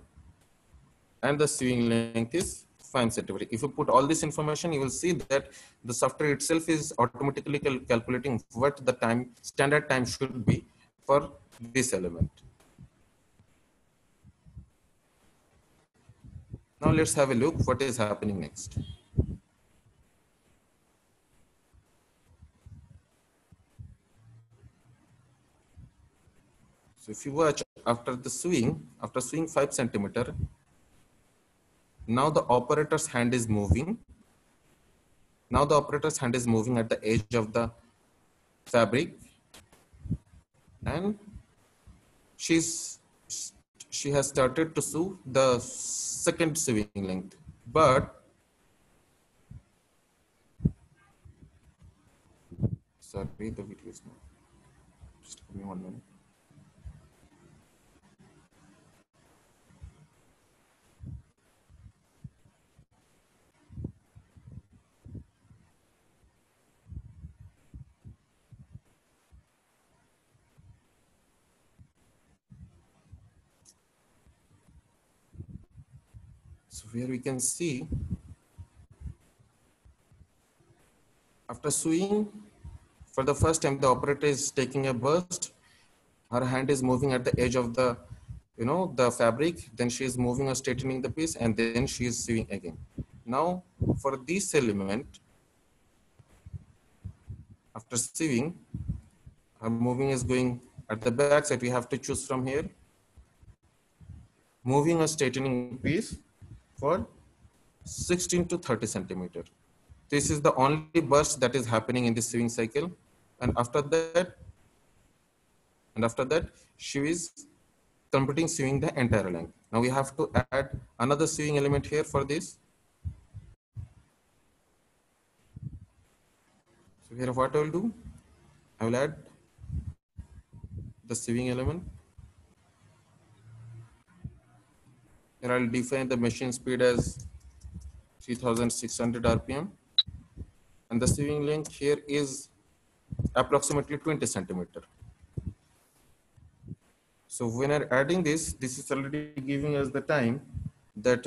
C: and the sewing length is 5 centimeter. If you put all this information, you will see that the software itself is automatically calculating what the standard time should be for this element. Now let's have a look what is happening next. So if you watch after swing 5 centimeter, now the operator's hand is moving. Now the operator's hand is moving at the edge of the fabric, and she has started to sew the second sewing length. But sorry, the video is not. Just give me 1 minute. So here we can see after sewing for the first time, the operator is taking a burst. Her hand is moving at the edge of the, the fabric. Then she is moving or straightening the piece, and then she is sewing again. Now for this element, after sewing, her moving is going at the back side. We have to choose from here, moving or straightening piece for 16 to 30 centimeter. This is the only burst that is happening in the sewing cycle. And after that, she is completing sewing the entire length. Now we have to add another sewing element here for this. So here what I will do, I will add the sewing element. Here I will define the machine speed as 3,600 RPM. And the sewing length here is approximately 20 centimeter. So when I'm adding this is already giving us the time that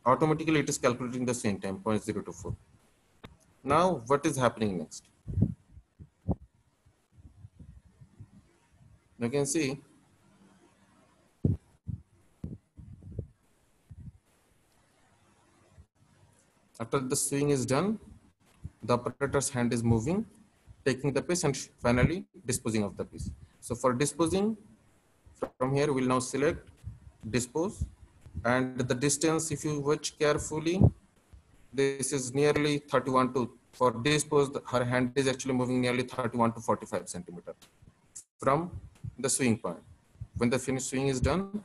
C: automatically it is calculating the same time, 0.024. Now what is happening next? You can see after the swing is done, the operator's hand is moving, taking the piece and finally disposing of the piece. So for disposing, from here we'll now select dispose, and the distance, if you watch carefully, this is nearly 31 to, for dispose, her hand is actually moving nearly 31 to 45 centimeter from the swing point. When the finished swing is done,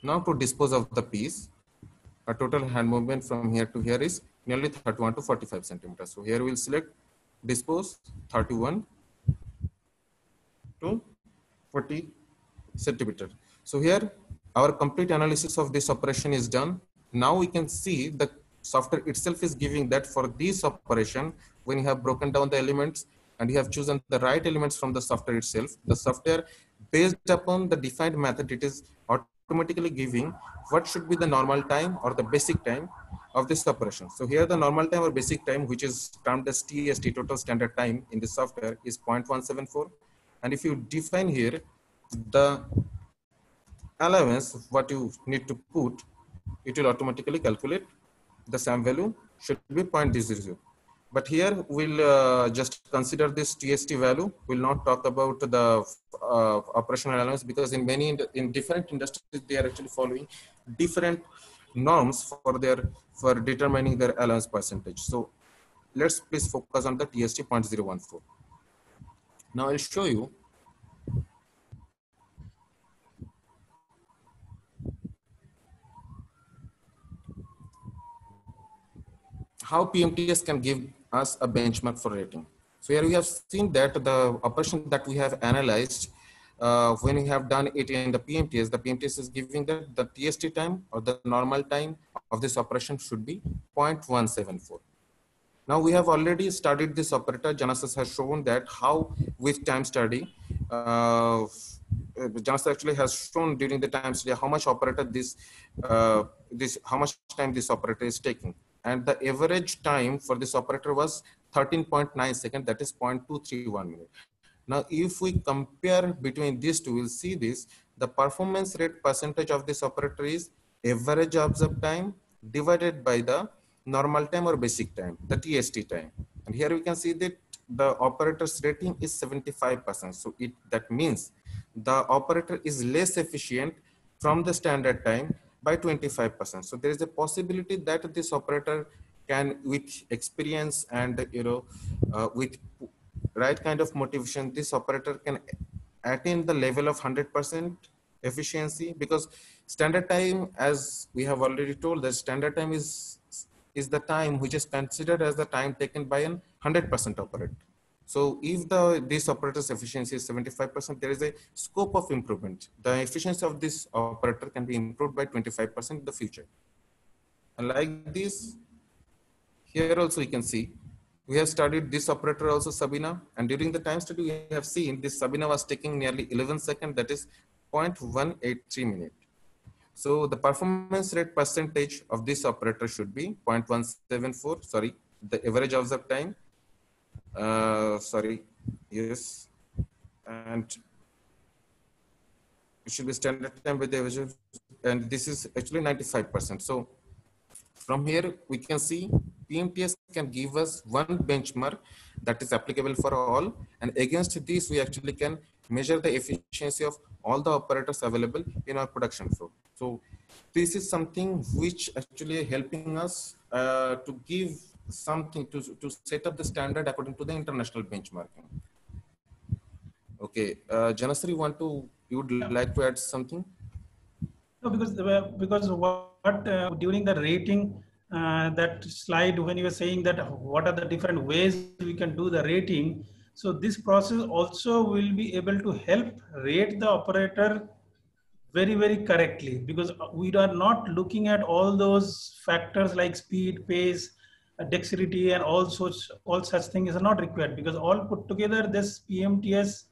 C: now to dispose of the piece, a total hand movement from here to here is nearly 31 to 45 centimeters. So here we'll select dispose 31 to 40 centimeter. So here our complete analysis of this operation is done. Now we can see the software itself is giving that for this operation, when you have broken down the elements and you have chosen the right elements from the software itself, the software based upon the defined method, it is automatically giving what should be the normal time or the basic time of this operation. So here the normal time or basic time, which is termed as TST, total standard time in the software, is 0.174. And if you define here the allowance, what you need to put, it will automatically calculate the SAM value should be 0.00. But here we'll just consider this TST value. We'll not talk about the operational allowance, because in different industries, they are actually following different norms for determining their allowance percentage. So let's please focus on the TST 0.014. Now I'll show you how PMTS can give us a benchmark for rating. So here we have seen that the operation that we have analyzed, when we have done it in the PMTS is giving that the TST time or the normal time of this operation should be 0.174. Now we have already studied this operator. Genesis has shown that how with time study, Genesis actually has shown during the time study how much operator how much time this operator is taking. And the average time for this operator was 13.9 seconds, that is 0.231 minutes. Now, if we compare between these two, we'll see this, the performance rate percentage of this operator is average observed time divided by the normal time or basic time, the TST time. And here we can see that the operator's rating is 75%. So that means the operator is less efficient from the standard time by 25%. So there is a possibility that this operator can, with experience and with right kind of motivation, this operator can attain the level of 100% efficiency, because standard time, as we have already told, the standard time is the time which is considered as the time taken by an 100% operator. So if this operator's efficiency is 75%, there is a scope of improvement. The efficiency of this operator can be improved by 25% in the future. And like this, here also you can see, we have studied this operator also, Sabina, and during the time study, we have seen this Sabina was taking nearly 11 seconds, that is 0.183 minutes. So the performance rate percentage of this operator should be 0.174, sorry, the average observed time. Yes, and it should be standard time with the average, and this is actually 95%. So from here we can see PMTS can give us one benchmark that is applicable for all, and against this we actually can measure the efficiency of all the operators available in our production flow. So this is something which actually helping us to give something to set up the standard according to the international benchmarking. Okay, Janasri, you would like to add something?
A: No, because what during the rating, that slide when you were saying that what are the different ways we can do the rating. So this process also will be able to help rate the operator very, very correctly, because we are not looking at all those factors like speed, pace, dexterity, and all such things are not required, because all put together this PMTS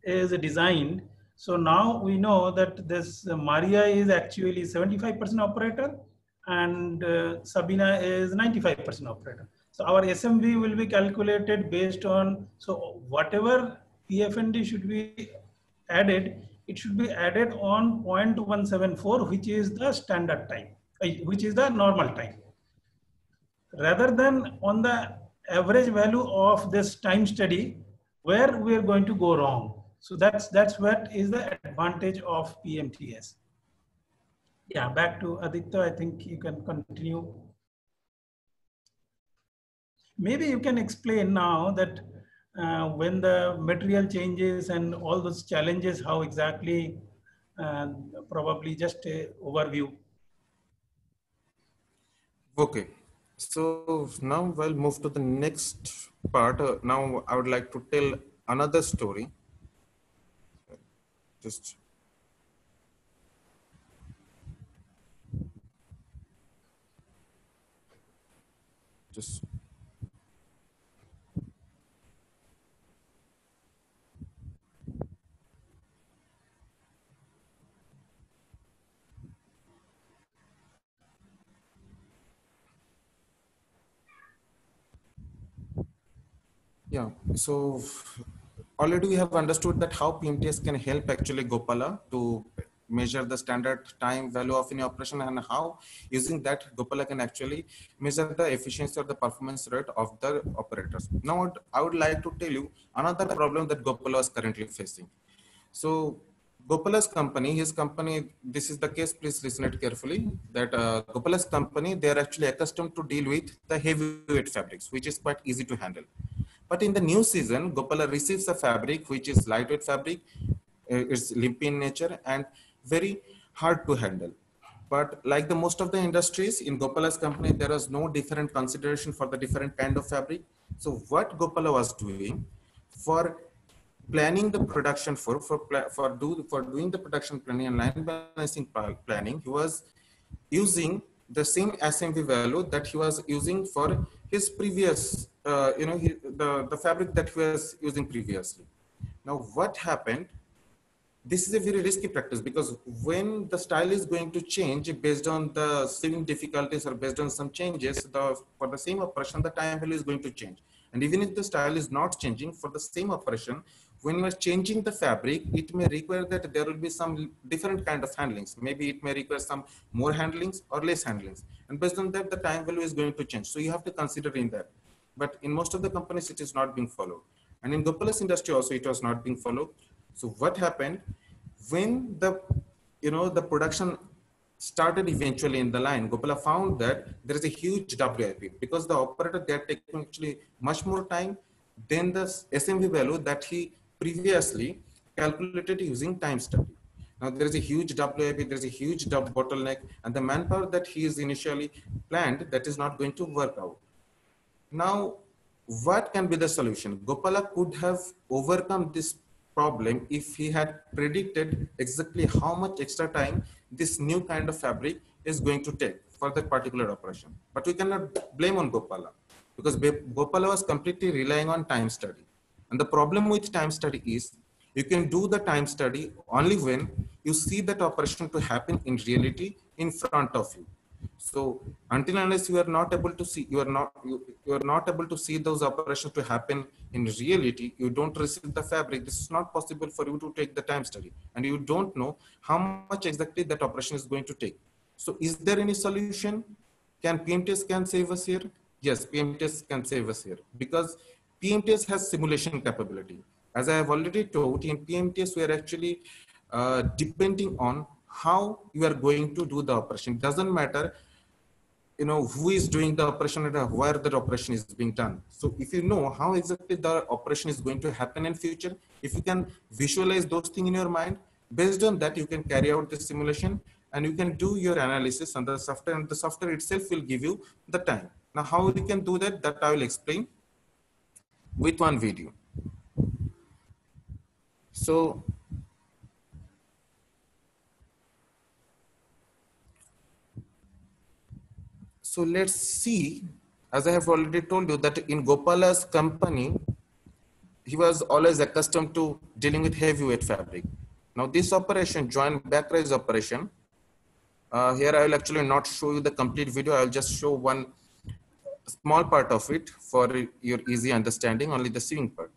A: is designed. So now we know that this Maria is actually 75% operator and Sabina is 95% operator. So our SMV will be calculated based on, so whatever PFND should be added, it should be added on 0.174, which is the standard time, which is the normal time, rather than on the average value of this time study where we are going to go wrong. So that's what is the advantage of PMTS. Yeah, back to Aditya. I think you can continue. Maybe you can explain now that when the material changes and all those challenges, how exactly, probably just a overview.
C: Okay, so now we'll move to the next part. Now I would like to tell another story. Just yeah. So already we have understood that how PMTS can help actually Gopala to measure the standard time value of any operation, and how using that Gopala can actually measure the efficiency or the performance rate of the operators. Now I would like to tell you another problem that Gopala is currently facing. So Gopala's company, his company, this is the case, please listen it carefully, that Gopala's company, they are actually accustomed to deal with the heavyweight fabrics, which is quite easy to handle. But in the new season, Gopala receives a fabric which is lightweight fabric, it's limpy in nature and very hard to handle. But like the most of the industries in Gopala's company, there was no different consideration for the different kind of fabric. So what Gopala was doing for planning the production for doing the production planning and line balancing planning, he was using the same SMV value that he was using for his previous, the fabric that he was using previously. Now, what happened? This is a very risky practice, because when the style is going to change based on the sewing difficulties or based on some changes, for the same operation, the time value is going to change. And even if the style is not changing for the same operation, when you are changing the fabric, it may require that there will be some different kind of handlings. Maybe it may require some more handlings or less handlings. And based on that, the time value is going to change. So you have to consider in that. But in most of the companies, it is not being followed. And in Gopala's industry also, it was not being followed. So what happened when the production started eventually in the line, Gopala found that there is a huge WIP, because the operator, they are taking actually much more time than the SMV value that he previously calculated using time study. Now there is a huge WIP, there is a huge bottleneck, and the manpower that he is initially planned, that is not going to work out. Now, what can be the solution? Gopala could have overcome this problem if he had predicted exactly how much extra time this new kind of fabric is going to take for that particular operation. But we cannot blame on Gopala, because Gopala was completely relying on time study. And the problem with time study is you can do the time study only when you see that operation to happen in reality in front of you. So until unless you are not able to see, you are not able to see those operations to happen in reality, you don't receive the fabric. This is not possible for you to take the time study, and you don't know how much exactly that operation is going to take. So is there any solution? Can PMTS can save us here? Yes, PMTS can save us here, because PMTS has simulation capability. As I have already told, in PMTS we are actually depending on how you are going to do the operation. It doesn't matter who is doing the operation and where the operation is being done. So if you know how exactly the operation is going to happen in future, if you can visualize those things in your mind, based on that you can carry out the simulation and you can do your analysis on the software, and the software itself will give you the time. Now how we can do that, that I will explain with one video. So let's see, as I have already told you, that in Gopala's company, he was always accustomed to dealing with heavyweight fabric. Now this operation, joint back raise operation, here I will actually not show you the complete video. I will just show one small part of it for your easy understanding, only the sewing part.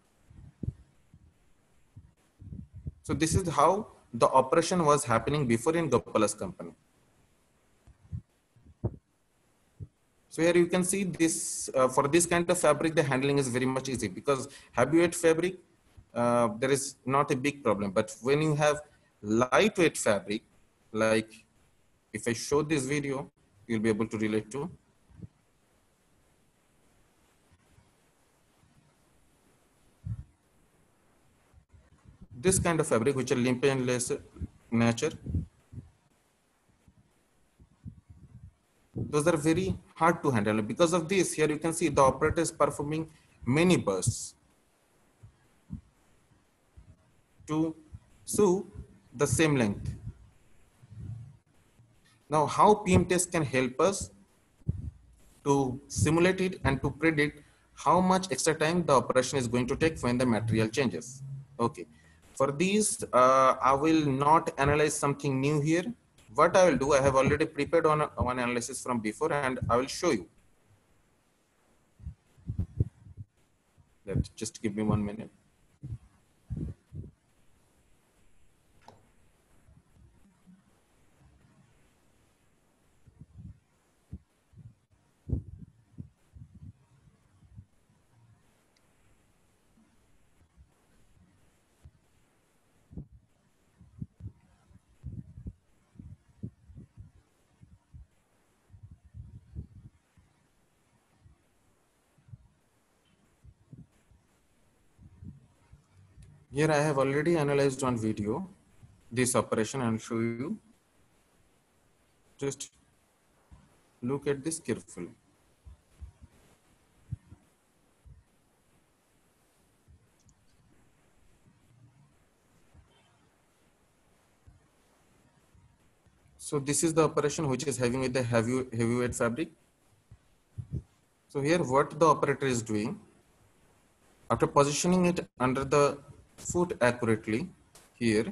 C: So this is how the operation was happening before in Gopala's company. So here you can see this, for this kind of fabric, the handling is very much easy because heavyweight fabric, there is not a big problem. But when you have lightweight fabric, like if I show this video, you'll be able to relate to. This kind of fabric, which are limp and lace nature, those are very hard to handle. Because of this, here you can see the operator is performing many bursts to sew the same length. Now, how PM test can help us to simulate it and to predict how much extra time the operation is going to take when the material changes. Okay, for these, I will not analyze something new here. What I will do, I have already prepared one analysis from before and I will show you. Just give me 1 minute. Here I have already analyzed on video this operation and show you. Just look at this carefully. So this is the operation which is having with the heavyweight fabric. So here what the operator is doing, after positioning it under the foot accurately, here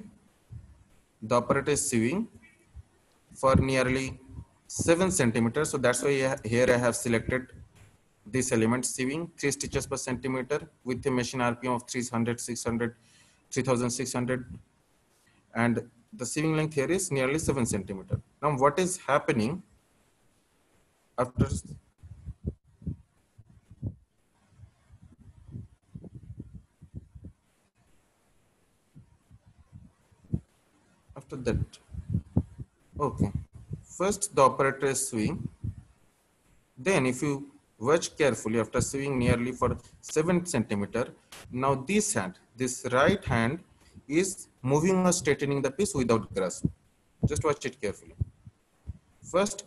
C: the operator is sewing for nearly 7 centimeters. So that's why here I have selected this element, sewing 3 stitches per centimeter with a machine RPM of 300, 600, 3600, and the sewing length here is nearly 7 centimeters. Now what is happening after that? Okay, first the operator is sewing. Then if you watch carefully, after sewing nearly for 7 centimeters, now this hand, this right hand is moving or straightening the piece without grasp. Just watch it carefully. First,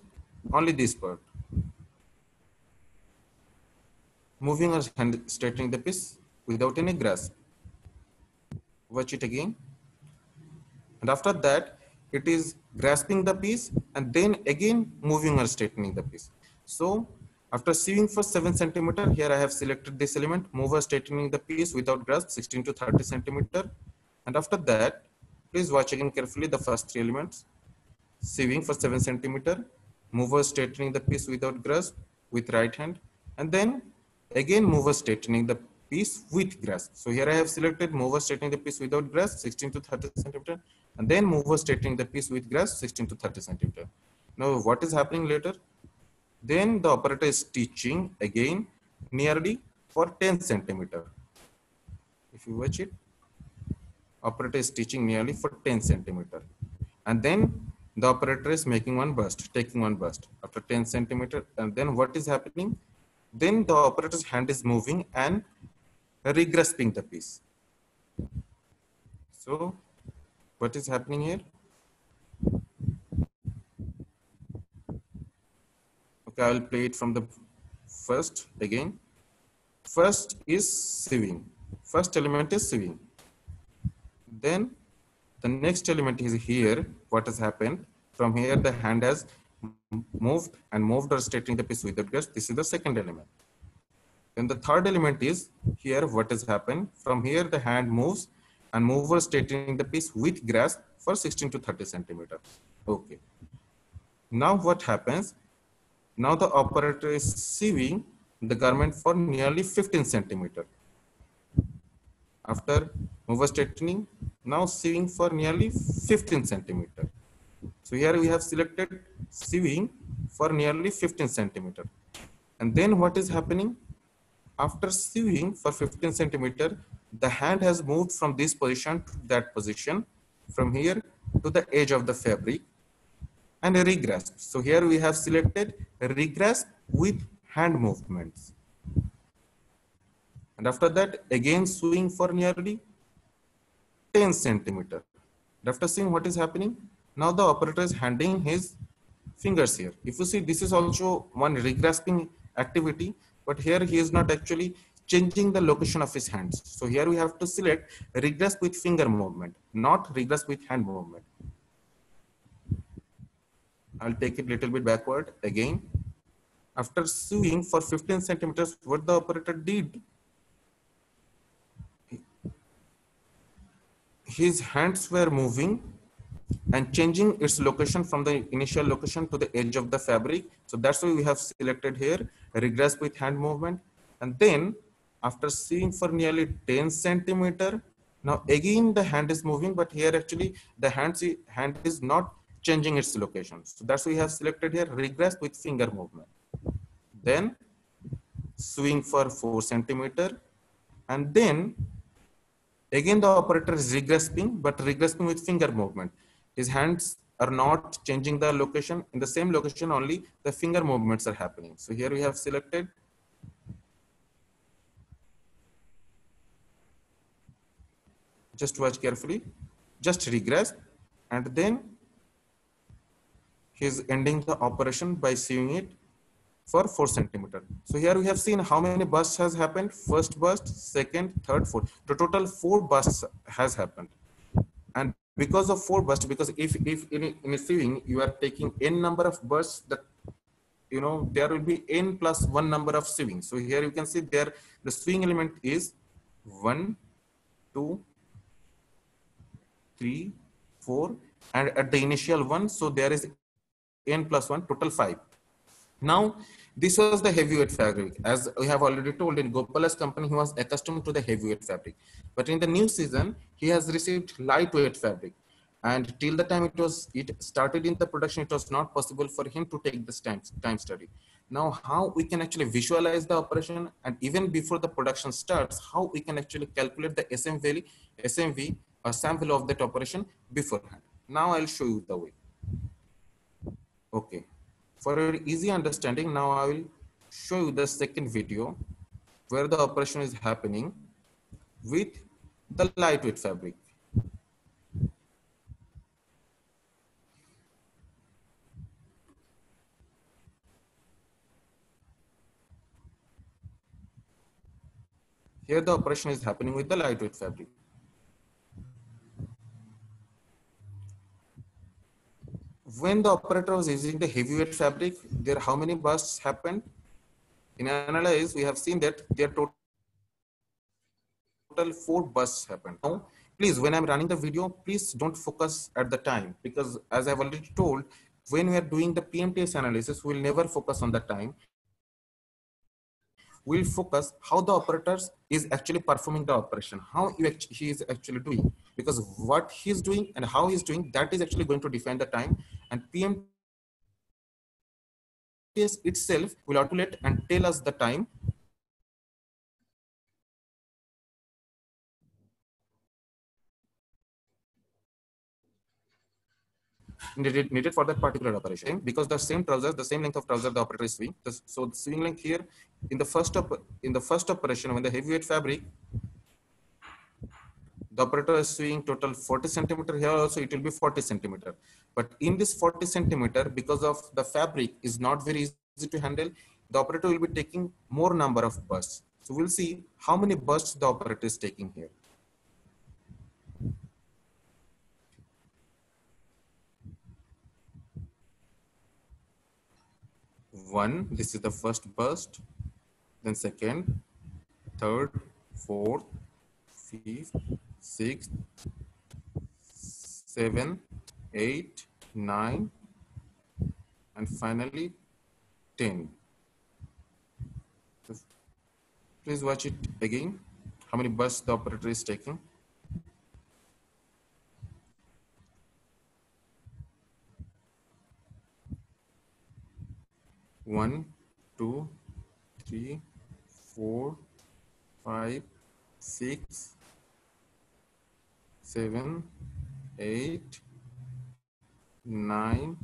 C: only this part. Moving or straightening the piece without any grasp. Watch it again. And after that, it is grasping the piece and then again moving or straightening the piece. So after sewing for 7 centimeters, here I have selected this element, move or straightening the piece without grasp, 16 to 30 centimeters. And after that, please watch again carefully the first 3 elements. Sewing for 7 centimeters, move or straightening the piece without grasp with right hand, and then again move or straightening the piece with grasp. So here I have selected move or straightening the piece without grasp, 16 to 30 centimeters, and then move or straightening the piece with grasp, 16 to 30 centimeters. Now what is happening later? Then the operator is stitching again nearly for 10 centimeters. If you watch it, operator is stitching nearly for 10 centimeters. And then the operator is making one burst, taking one burst after 10 centimeters. And then what is happening? Then the operator's hand is moving and regrasping the piece. So what is happening here? Okay, I will play it from the first again. First is sewing. First element is sewing. Then the next element is here. What has happened? From here, the hand has moved or straightening the piece without grasp. This is the second element. Then the third element is here. What has happened? From here, the hand moves and mover straightening the piece with grasp for 16 to 30 centimeters. Okay. Now what happens? Now the operator is sewing the garment for nearly 15 centimeters. After mover straightening, now sieving for nearly 15 centimeter. So here we have selected sieving for nearly 15 centimeter. And then what is happening? After sieving for 15 centimeter, the hand has moved from this position to that position, from here to the edge of the fabric, and a regrasp. So here we have selected a regrasp with hand movements. And after that, again sewing for nearly 10 centimeter. And after seeing what is happening, now the operator is handing his fingers here. If you see, this is also one regrasping activity, but here he is not actually changing the location of his hands. So here we have to select regrasp with finger movement, not regrasp with hand movement. I'll take it a little bit backward again. After sewing for 15 centimeters, what the operator did, his hands were moving and changing its location from the initial location to the edge of the fabric. So that's why we have selected here regrasp with hand movement. And then after sewing for nearly 10 centimeter, now again the hand is moving, but here actually the hand is not changing its location. So that's why we have selected here regrasp with finger movement. Then sewing for 4 centimeter, and then again the operator is regrasping, but regrasping with finger movement. His hands are not changing the location. In the same location only the finger movements are happening. So here we have selected just watch carefully, just regrasp, and then he is ending the operation by sewing it for 4 centimeter. So here we have seen how many bursts has happened. First burst, second, third, fourth. The total 4 bursts has happened. And because of 4 bursts, because if in a sewing you are taking n number of bursts, that there will be n plus 1 number of sewing. So here you can see there the sewing element is 1, 2, 3, 4, and at the initial one, so there is n plus 1, total 5. Now, this was the heavyweight fabric. As we have already told, in Gopala's company, he was accustomed to the heavyweight fabric. But in the new season, he has received lightweight fabric. And till the time it started in the production, it was not possible for him to take this time study. Now, how we can actually visualize the operation, and even before the production starts, how we can actually calculate the SMV or SAM value of that operation beforehand. Now, I'll show you the way. Okay. For your easy understanding, now I will show you the second video where the operation is happening with the lightweight fabric. Here the operation is happening with the lightweight fabric. When the operator was using the heavyweight fabric, there how many bursts happened? In analyze, we have seen that there total 4 bursts happened. Now, please, when I'm running the video, please don't focus at the time, because as I've already told, when we are doing the PMTS analysis, we'll never focus on the time. We'll focus how the operator is actually performing the operation, how he is actually doing, because what he's doing and how he's doing, that is actually going to define the time. And PMTS itself will automate and tell us the time needed for that particular operation, because the same trouser, the same length of trouser the operator is sewing. So the sewing length here in the first operation, when the heavyweight fabric, the operator is sewing total 40 centimeter. Here also it will be 40 centimeter. But in this 40 centimeter, because of the fabric is not very easy to handle, the operator will be taking more number of bursts. So we'll see how many bursts the operator is taking here. One, this is the first burst, then second, third, fourth, fifth, sixth, 7, 8, 9, and finally 10. Please watch it again, how many bursts the operator is taking. One, 2, 3, 4, 5, 6, 7, 8, 9,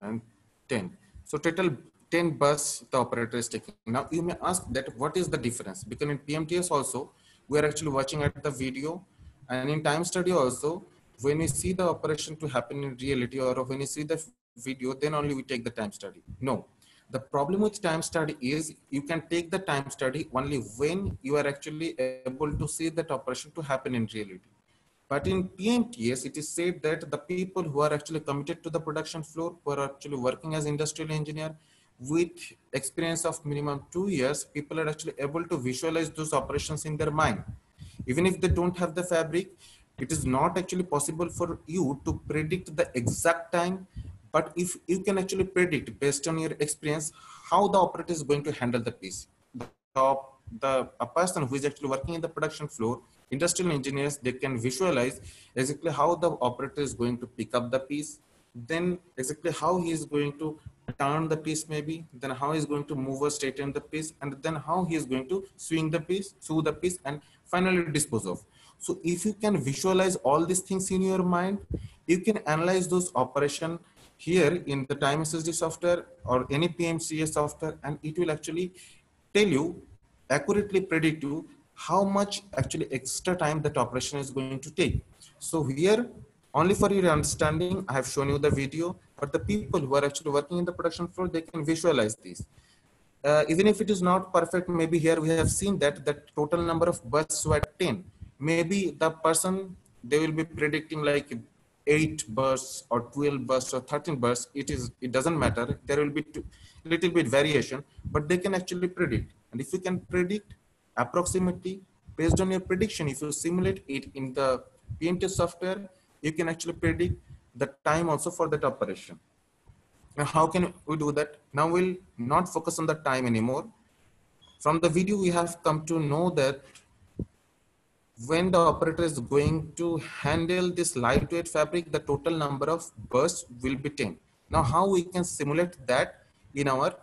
C: and 10. So total 10 bursts the operator is taking. Now you may ask that what is the difference? Because in PMTS also, we are actually watching at the video, and in time study also, when we see the operation to happen in reality, or when you see the video, then only we take the time study. No, the problem with time study is you can take the time study only when you are actually able to see that operation to happen in reality. But in PMTS, it is said that the people who are actually committed to the production floor, who are actually working as industrial engineer with experience of minimum 2 years, people are actually able to visualize those operations in their mind. Even if they don't have the fabric, it is not actually possible for you to predict the exact time. But if you can actually predict based on your experience, how the operator is going to handle the piece. A person who is actually working in the production floor, industrial engineers, they can visualize exactly how the operator is going to pick up the piece, then exactly how he is going to turn the piece maybe, then how he is going to move or straighten the piece, and then how he is going to swing the piece, sew the piece, and finally dispose of. So if you can visualize all these things in your mind, you can analyze those operations here in the time SSD software or any PMCS software, and it will actually tell you, accurately predict you how much actually extra time that operation is going to take. So here, only for your understanding, I have shown you the video, but the people who are actually working in the production floor, they can visualize this. Even if it is not perfect, maybe here we have seen that the total number of bursts were 10. Maybe the person, they will be predicting like 8 bursts or 12 bursts or 13 bursts. It doesn't matter. There will be little bit variation, but they can actually predict. And if you can predict approximately based on your prediction, if you simulate it in the PMTS software, you can actually predict the time also for that operation. Now, how can we do that? Now we'll not focus on the time anymore. From the video, we have come to know that when the operator is going to handle this lightweight fabric, the total number of bursts will be 10. Now, how we can simulate that in our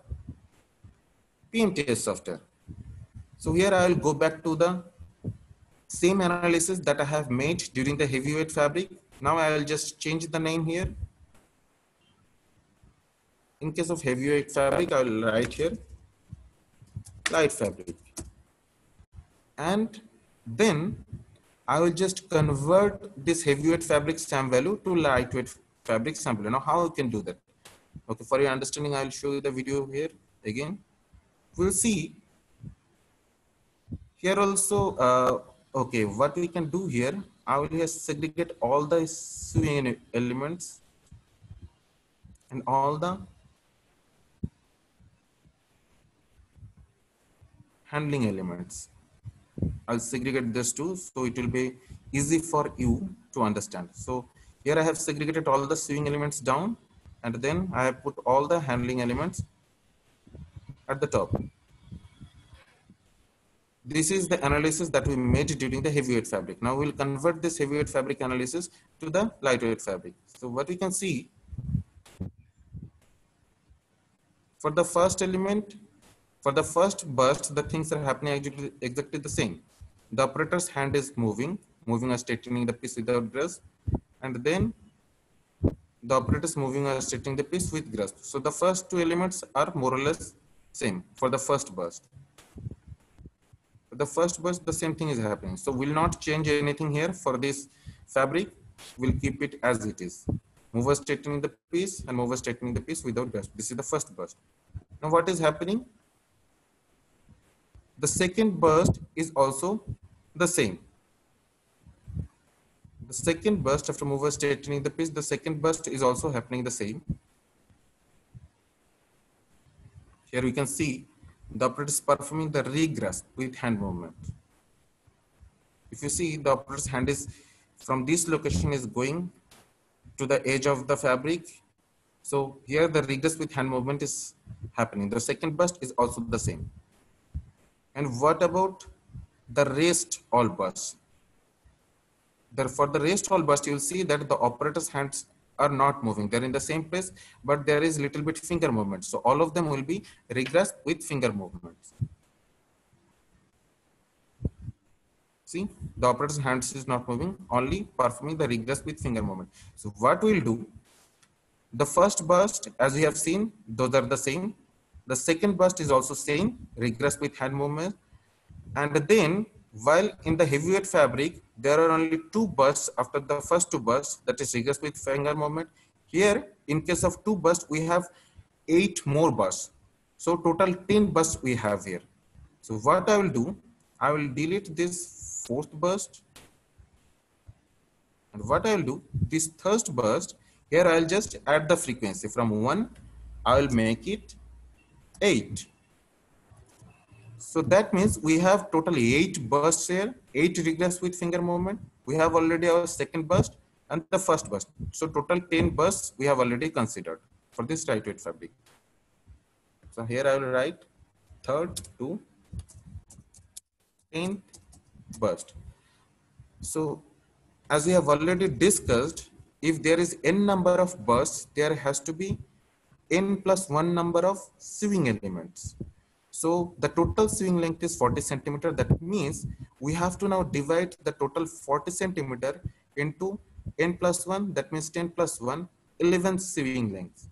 C: PMTS software? So here I will go back to the same analysis that I have made during the heavyweight fabric. Now I will just change the name here. In case of heavyweight fabric, I will write here light fabric. And then I will just convert this heavyweight fabric SAM value to lightweight fabric SAM value. Now how you can do that? Okay, for your understanding, I will show you the video here again. We'll see here also, okay, what we can do here, I will just segregate all the sewing elements and all the handling elements. I'll segregate this too, so it will be easy for you to understand. So here I have segregated all the sewing elements down, and then I have put all the handling elements at the top. This is the analysis that we made during the heavyweight fabric. Now we'll convert this heavyweight fabric analysis to the lightweight fabric. So what we can see, for the first element, for the first burst, the things are happening exactly the same. The operator's hand is moving or straightening the piece without grasp, and then the operator is moving or straightening the piece with grasp. So the first two elements are more or less same for the first burst. For the first burst, the same thing is happening. So we'll not change anything here for this fabric. We'll keep it as it is. Mover straightening the piece and mover straightening the piece without grasp. This is the first burst. Now what is happening? The second burst is also the same. The second burst after mover straightening the piece, the second burst is also happening the same. Here we can see the operator is performing the regrasp with hand movement. If you see, the operator's hand is from this location is going to the edge of the fabric. So here the regrasp with hand movement is happening. The second burst is also the same. And what about the rest all bursts. For the rest all burst, you'll see that the operator's hands are not moving. They're in the same place, but there is little bit finger movement. So all of them will be regress with finger movements. See, the operator's hands is not moving, only performing the regress with finger movement. So what we'll do, the first burst, as we have seen, those are the same. The second burst is also same, regress with hand movement. And then while in the heavyweight fabric, there are only 2 bursts after the first 2 bursts, that is regress with finger movement. Here, in case of 2 bursts, we have 8 more bursts. So total 10 bursts we have here. So what I will do, I will delete this 4th burst. And what I will do, this 3rd burst, here I will just add the frequency from 1, I will make it 8. So that means we have totally 8 bursts here, 8 regress with finger movement. We have already our second burst and the first burst. So total 10 bursts we have already considered for this lightweight fabric. So here I will write 3rd to 10th burst. So as we have already discussed, if there is n number of bursts, there has to be n plus 1 number of sewing elements. So the total sewing length is 40 centimeter. That means we have to now divide the total 40 centimeter into n plus 1. That means 10 plus 1, 11 sewing lengths.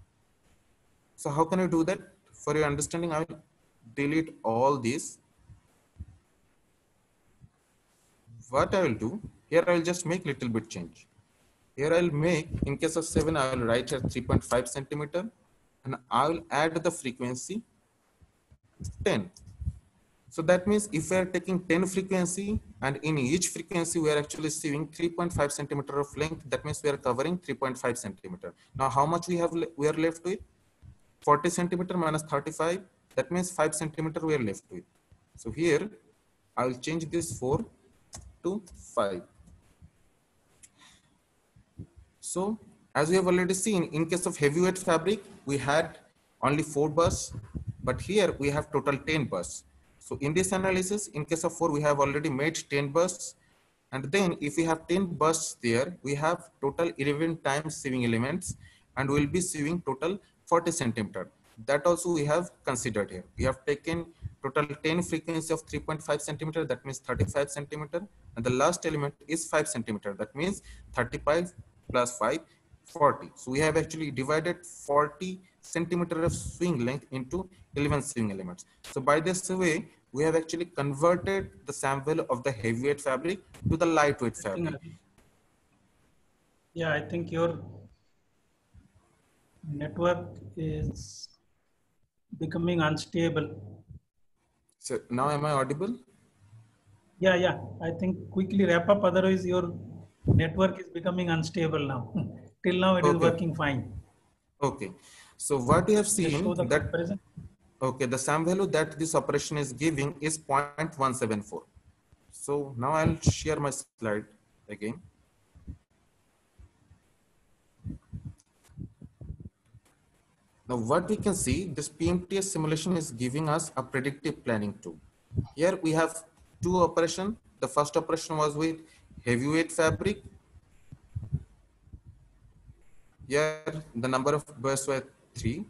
C: So how can you do that? For your understanding, I will delete all these. What I will do, here I will just make little bit change. Here I will make, in case of 7, I will write here 3.5 centimeter and I will add the frequency 10. So that means if we are taking 10 frequency and in each frequency we are actually sewing 3.5 centimeter of length, that means we are covering 3.5 centimeter. Now how much we are left with? 40 centimeter minus 35, that means 5 centimeter we are left with. So here I will change this 4 to 5. So as we have already seen, in case of heavyweight fabric, we had only 4 bursts, but here we have total 10 bursts. So in this analysis, in case of 4, we have already made 10 bursts. And then if we have 10 bursts there, we have total 11 times sewing elements and we'll be sewing total 40 centimeter. That also we have considered here. We have taken total 10 frequency of 3.5 centimeter, that means 35 centimeter. And the last element is 5 centimeter, that means 35 plus 5, 40. So we have actually divided 40 centimeter of sewing length into 11 sewing elements. So by this way, we have actually converted the SAM value of the heavyweight fabric to the lightweight fabric.
A: Yeah, I think your network is becoming unstable.
C: So now am I audible?
A: Yeah. I think quickly wrap up. Otherwise, your network is becoming unstable now. Till now, it is working fine.
C: Okay. So what you have seen
A: show the
C: that
A: comparison.
C: Okay, the SAM value that this operation is giving is 0.174. So now I'll share my slide again. Now what we can see, this PMTS simulation is giving us a predictive planning tool. Here we have 2 operations. The first operation was with heavyweight fabric. Here the number of bursts were 3.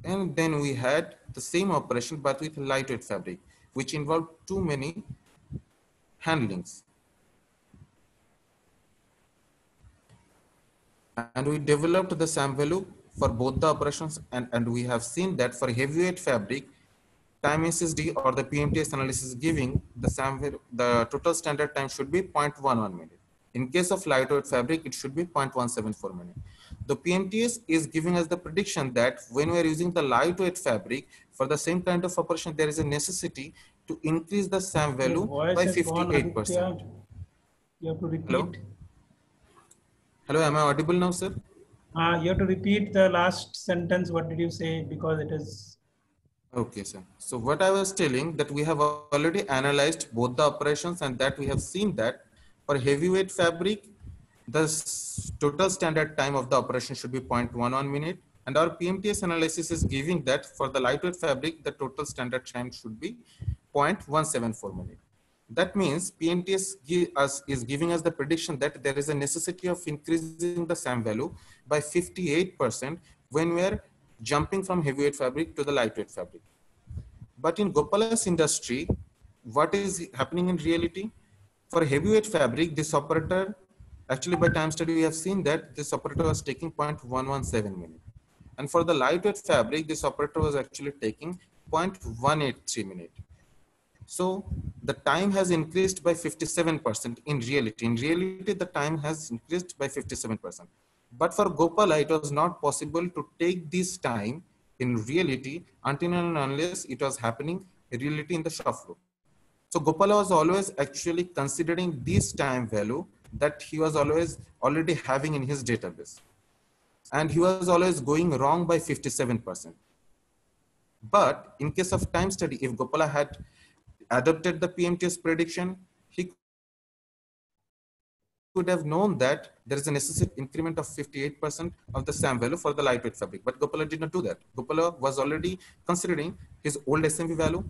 C: And then we had the same operation but with lightweight fabric, which involved too many handlings. And we developed the SAM value for both the operations, and we have seen that for heavyweight fabric, time SSD or the PMTS analysis giving the SAM value, the total standard time should be 0.11 minute. In case of lightweight fabric, it should be 0.174 minute. The PMTS is giving us the prediction that when we are using the lightweight fabric for the same kind of operation, there is a necessity to increase the SAM value by 58%.
A: You have to repeat.
C: Hello? Hello, am I audible now, sir?
A: You have to repeat the last sentence. What did you say? Because it is.
C: Okay, sir. So what I was telling that we have already analyzed both the operations and that we have seen that for heavyweight fabric, the total standard time of the operation should be 0.11 minute. And our PMTS analysis is giving that for the lightweight fabric, the total standard time should be 0.174 minute. That means PMTS is giving us the prediction that there is a necessity of increasing the SAM value by 58% when we are jumping from heavyweight fabric to the lightweight fabric. But in Gopala's industry, what is happening in reality? For heavyweight fabric, this operator, actually by time study, we have seen that this operator was taking 0.117 minute. And for the lightweight fabric, this operator was actually taking 0.183 minute. So the time has increased by 57% in reality. In reality, the time has increased by 57%. But for Gopala, it was not possible to take this time in reality until and unless it was happening in reality in the shop floor. So Gopala was always actually considering this time value that he was always already having in his database. And he was always going wrong by 57%. But in case of time study, if Gopala had adopted the PMTS prediction, he could have known that there is a necessary increment of 58% of the SAM value for the lightweight fabric. But Gopala did not do that. Gopala was already considering his old SMV value.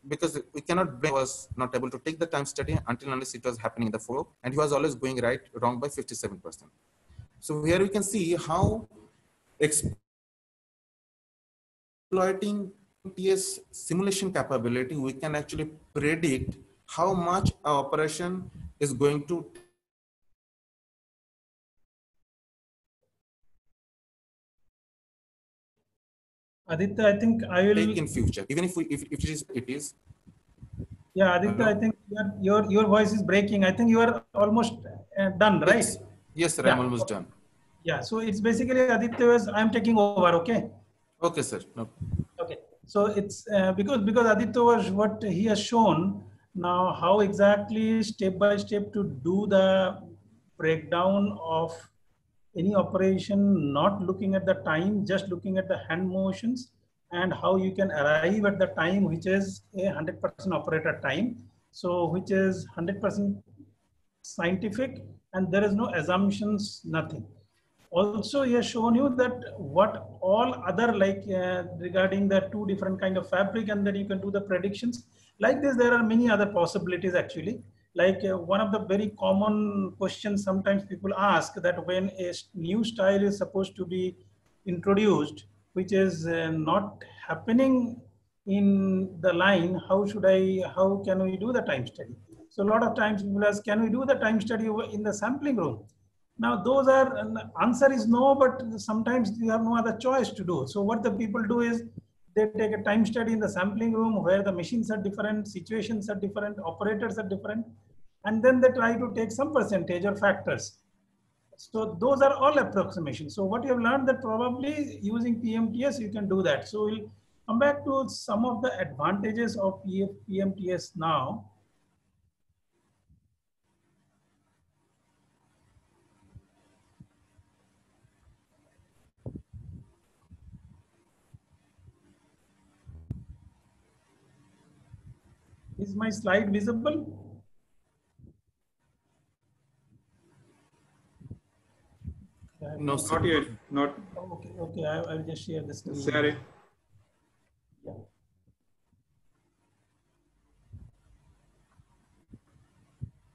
C: Because we cannot blame, was not able to take the time study until unless it was happening in the flow, and he was always going wrong by 57%. So here we can see how exploiting PMTS simulation capability, we can actually predict how much our operation is going to
A: Aditya, I think I will
C: take in future, even if it is.
A: Yeah, Aditya, I think your voice is breaking. I think you are almost done, right?
C: Yes, sir, I'm almost done.
A: Yeah, so it's basically Aditya I'm taking over, okay?
C: Okay, sir. No.
A: Okay, so it's because Aditya was what he has shown. Now, how exactly step by step to do the breakdown of any operation, not looking at the time, just looking at the hand motions, and how you can arrive at the time, which is a 100% operator time. So, which is 100% scientific, and there is no assumptions, nothing. Also, he has shown you that what all other regarding the two different kind of fabric, and then you can do the predictions. Like this, there are many other possibilities actually. Like one of the very common questions sometimes people ask that when a new style is supposed to be introduced, which is not happening in the line, how can we do the time study? So a lot of times people ask, can we do the time study in the sampling room? Now, those are, answer is no, but sometimes you have no other choice to do. So what the people do is they take a time study in the sampling room where the machines are different, situations are different, operators are different, and then they try to take some percentage or factors. So those are all approximations. So what you have learned that probably using PMTS, you can do that. So we'll come back to some of the advantages of PMTS now. Is my slide visible?
B: No, not yet. Not.
A: Okay. I'll just share this.
B: Share it.
A: Yeah.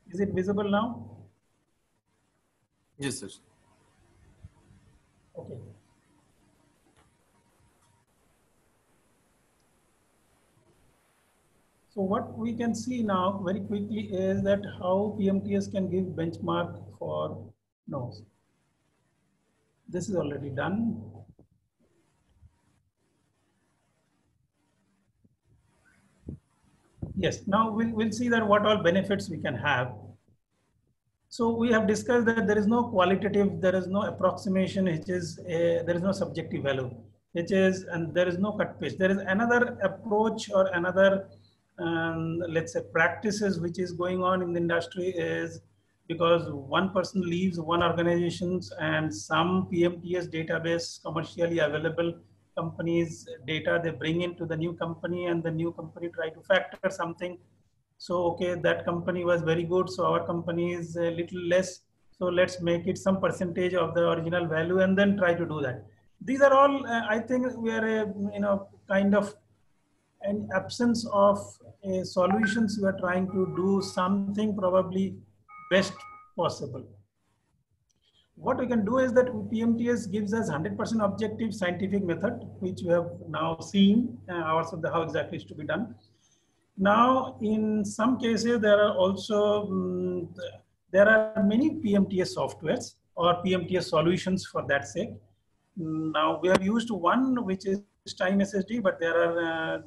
A: Is it visible now?
C: Yes, sir.
A: Okay. So what we can see now very quickly is that how PMTS can give benchmark for nodes. This is already done. Yes, now we'll see that what all benefits we can have. So we have discussed that there is no qualitative, there is no approximation, which is there is no subjective value, which is, and there is no cut paste. There is another approach or another, let's say, practices which is going on in the industry is because one person leaves one organizations and some PMTS database commercially available companies data they bring into the new company, and the new company try to factor something. So, okay, that company was very good, so our company is a little less. So let's make it some percentage of the original value and then try to do that. These are all, I think we are, kind of an absence of solutions. We are trying to do something probably best possible. What we can do is that PMTS gives us 100% objective scientific method, which we have now seen ourselves how exactly is to be done. Now, in some cases, there are also there are many PMTS softwares or PMTS solutions for that sake. Now, we have used one which is Time SSD, but there are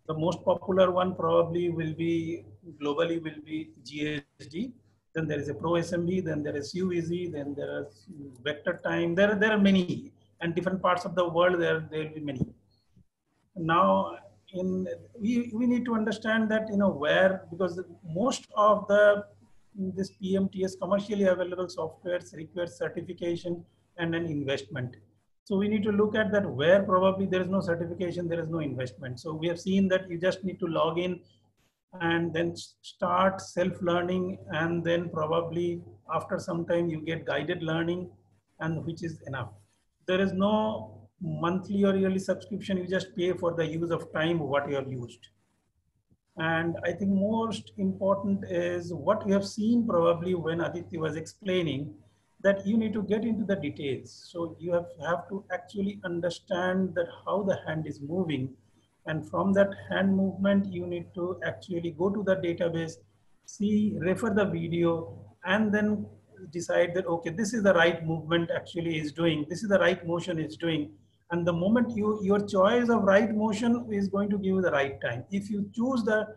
A: the most popular one probably will be globally will be GSD. Then there is a Pro SMB, then there is UVZ, then there is Vector Time. There are many, and different parts of the world there will be many. Now, we need to understand that where, because most of this PMTS commercially available softwares require certification and an investment. So we need to look at that where probably there is no certification, there is no investment. So we have seen that you just need to log in and then start self-learning, and then probably after some time you get guided learning, and which is enough. There is no monthly or yearly subscription. You just pay for the use of time what you have used. And I think most important is what you have seen probably when Aditya was explaining, that you need to get into the details. So you have to actually understand that how the hand is moving. And from that hand movement, you need to actually go to the database, refer the video, and then decide that, okay, this is the right movement actually is doing, this is the right motion is doing. And the moment your choice of right motion is going to give you the right time. If you choose the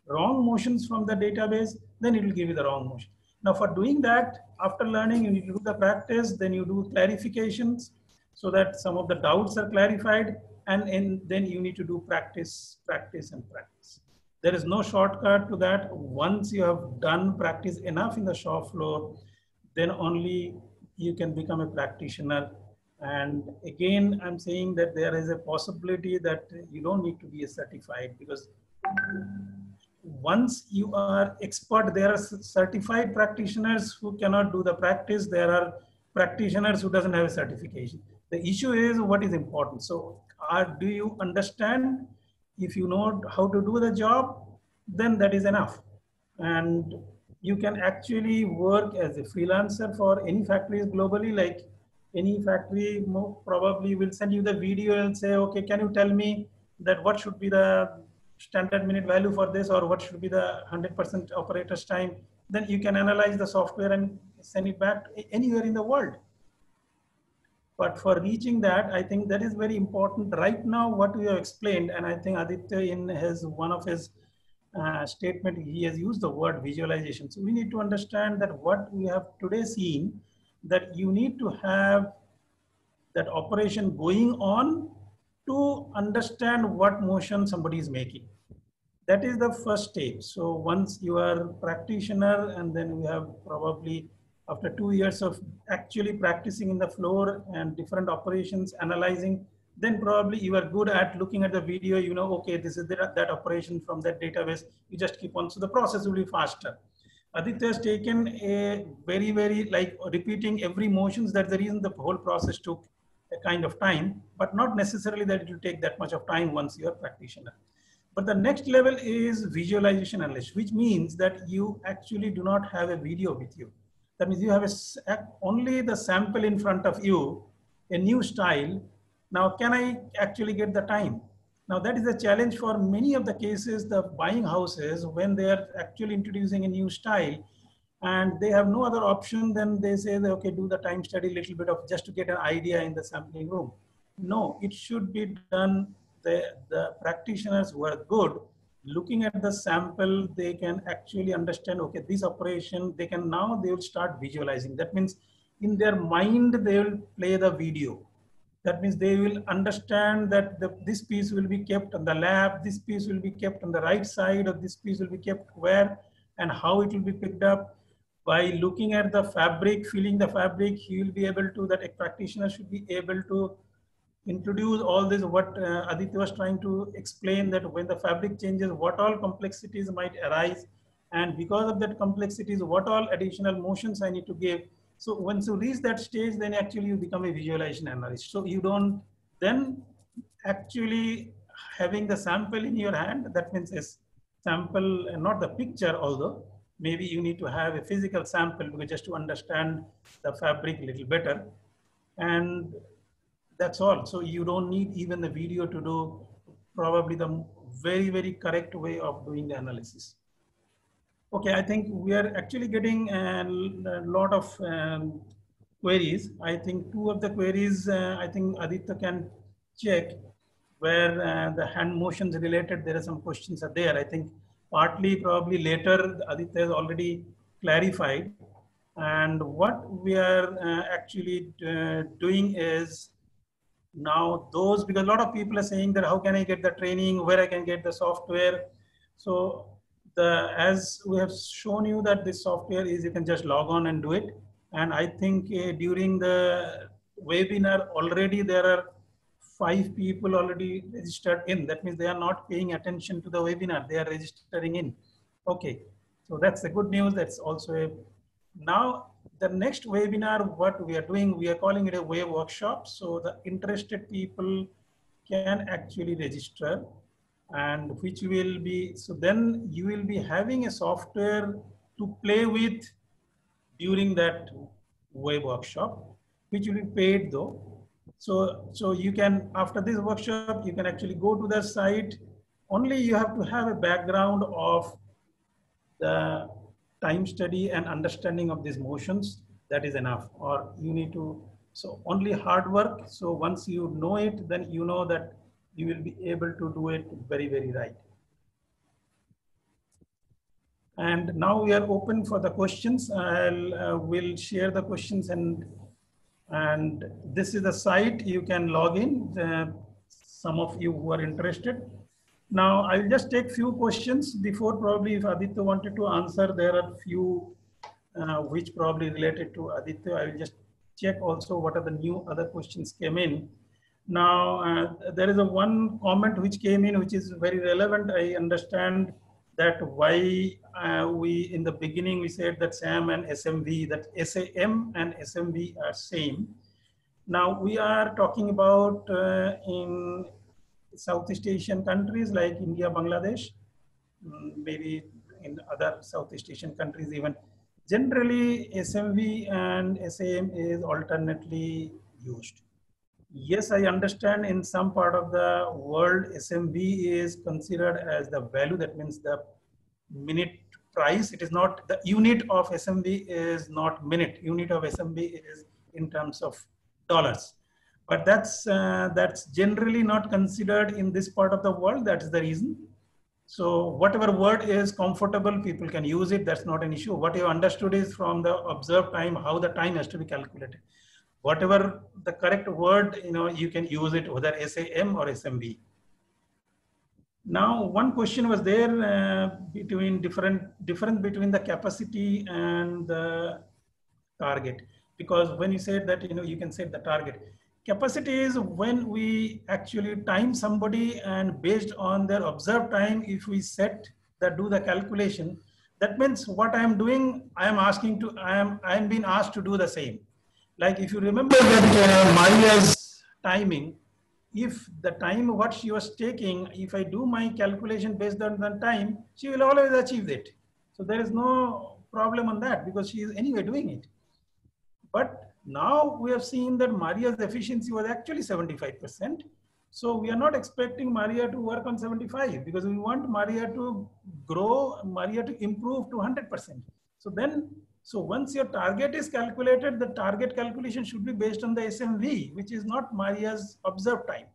A: wrong motions from the database, then it will give you the wrong motion. Now for doing that, after learning, you need to do the practice, then you do clarifications so that some of the doubts are clarified, and then you need to do practice, practice, and practice. There is no shortcut to that. Once you have done practice enough in the shop floor, then only you can become a practitioner. And again, I'm saying that there is a possibility that you don't need to be a certified, because once you are expert, there are certified practitioners who cannot do the practice. There are practitioners who doesn't have a certification. The issue is what is important. So do you understand? If you know how to do the job, then that is enough. And you can actually work as a freelancer for any factories globally. Like any factory probably will send you the video and say, okay, can you tell me that what should be the standard minute value for this, or what should be the 100% operator's time? Then you can analyze the software and send it back anywhere in the world. But for reaching that, I think that is very important. Right now, what we have explained, and I think Aditya in one of his statement, he has used the word visualization. So we need to understand that what we have today seen, that you need to have that operation going on to understand what motion somebody is making. That is the first stage. So once you are a practitioner, and then we have probably after 2 years of actually practicing in the floor and different operations, analyzing, then probably you are good at looking at the video, okay, this is that operation from that database, you just keep on. So the process will be faster. Aditya has taken a very, very like repeating every motions. That's the reason the whole process took a kind of time, but not necessarily that it will take that much of time once you are a practitioner. But the next level is visualization analysis, which means that you actually do not have a video with you. That means you have only the sample in front of you, a new style. Now, can I actually get the time? Now, that is a challenge for many of the cases, the buying houses, when they are actually introducing a new style and they have no other option, then they say, that, okay, do the time study a little bit of just to get an idea in the sampling room. No, it should be done. The practitioners who are good, looking at the sample, they can actually understand, okay, this operation, they will start visualizing. That means in their mind, they will play the video. That means they will understand that this piece will be kept on the lab, this piece will be kept on the right side, or this piece will be kept where, and how it will be picked up. By looking at the fabric, feeling the fabric, he will be able to, that a practitioner should be able to introduce all this, what Aditya was trying to explain, that when the fabric changes, what all complexities might arise. And because of that complexities, what all additional motions I need to give. So once you reach that stage, then actually you become a visualization analyst. So you don't then actually having the sample in your hand, that means a sample, not the picture, although maybe you need to have a physical sample because just to understand the fabric a little better. And that's all. So you don't need even the video to do probably the very, very correct way of doing the analysis. Okay, I think we are actually getting a lot of queries. I think two of the queries, I think Aditya can check where the hand motions related, there are some questions are there. I think partly probably later Aditya has already clarified. And what we are actually doing is now those, because a lot of people are saying that how can I get the training, where I can get the software. So as we have shown you that this software is, you can just log on and do it. And I think during the webinar already there are 5 people already registered in. That means they are not paying attention to the webinar, they are registering in. Okay, so that's the good news. That's also a, now the next webinar, what we are doing, we are calling it a wave workshop. So the interested people can actually register, and which will be, so then you will be having a software to play with during that wave workshop, which will be paid though. So you can, after this workshop, you can actually go to the site. Only you have to have a background of the time study and understanding of these motions. That is enough. Or you need to, so only hard work. So once you know it, then you know that you will be able to do it very, very right. And now we are open for the questions. We'll share the questions, and this is the site. You can log in, some of you who are interested. Now I'll just take few questions before, probably if Aditya wanted to answer, there are few which probably related to Aditya. I will just check also what are the new other questions came in. Now there is a one comment which came in which is very relevant. I understand that why we in the beginning we said that SAM and SMV, that SAM and SMV are same. Now we are talking about in Southeast Asian countries like India, Bangladesh, maybe in other Southeast Asian countries even. Generally, SMV and SAM is alternately used. Yes, I understand in some part of the world, SMV is considered as the value, that means the minute price. It is not, the unit of SMV is not minute. Unit of SMV is in terms of dollars. But that's generally not considered in this part of the world. That's the reason. So whatever word is comfortable, people can use it. That's not an issue. What you understood is from the observed time, how the time has to be calculated. Whatever the correct word, you can use it, whether SAM or SMV. Now, one question was there between difference between the capacity and the target. Because when you said that, you can set the target. Capacity is when we actually time somebody, and based on their observed time, if we set that, do the calculation, that means what I am doing, I am being asked to do the same. Like if you remember that Maria's timing, if the time what she was taking, if I do my calculation based on the time, she will always achieve it. So there is no problem on that because she is anyway doing it. But now we have seen that Maria's efficiency was actually 75%. So we are not expecting Maria to work on 75 because we want Maria to grow, Maria to improve to 100%. So once your target is calculated, the target calculation should be based on the SMV, which is not Maria's observed time.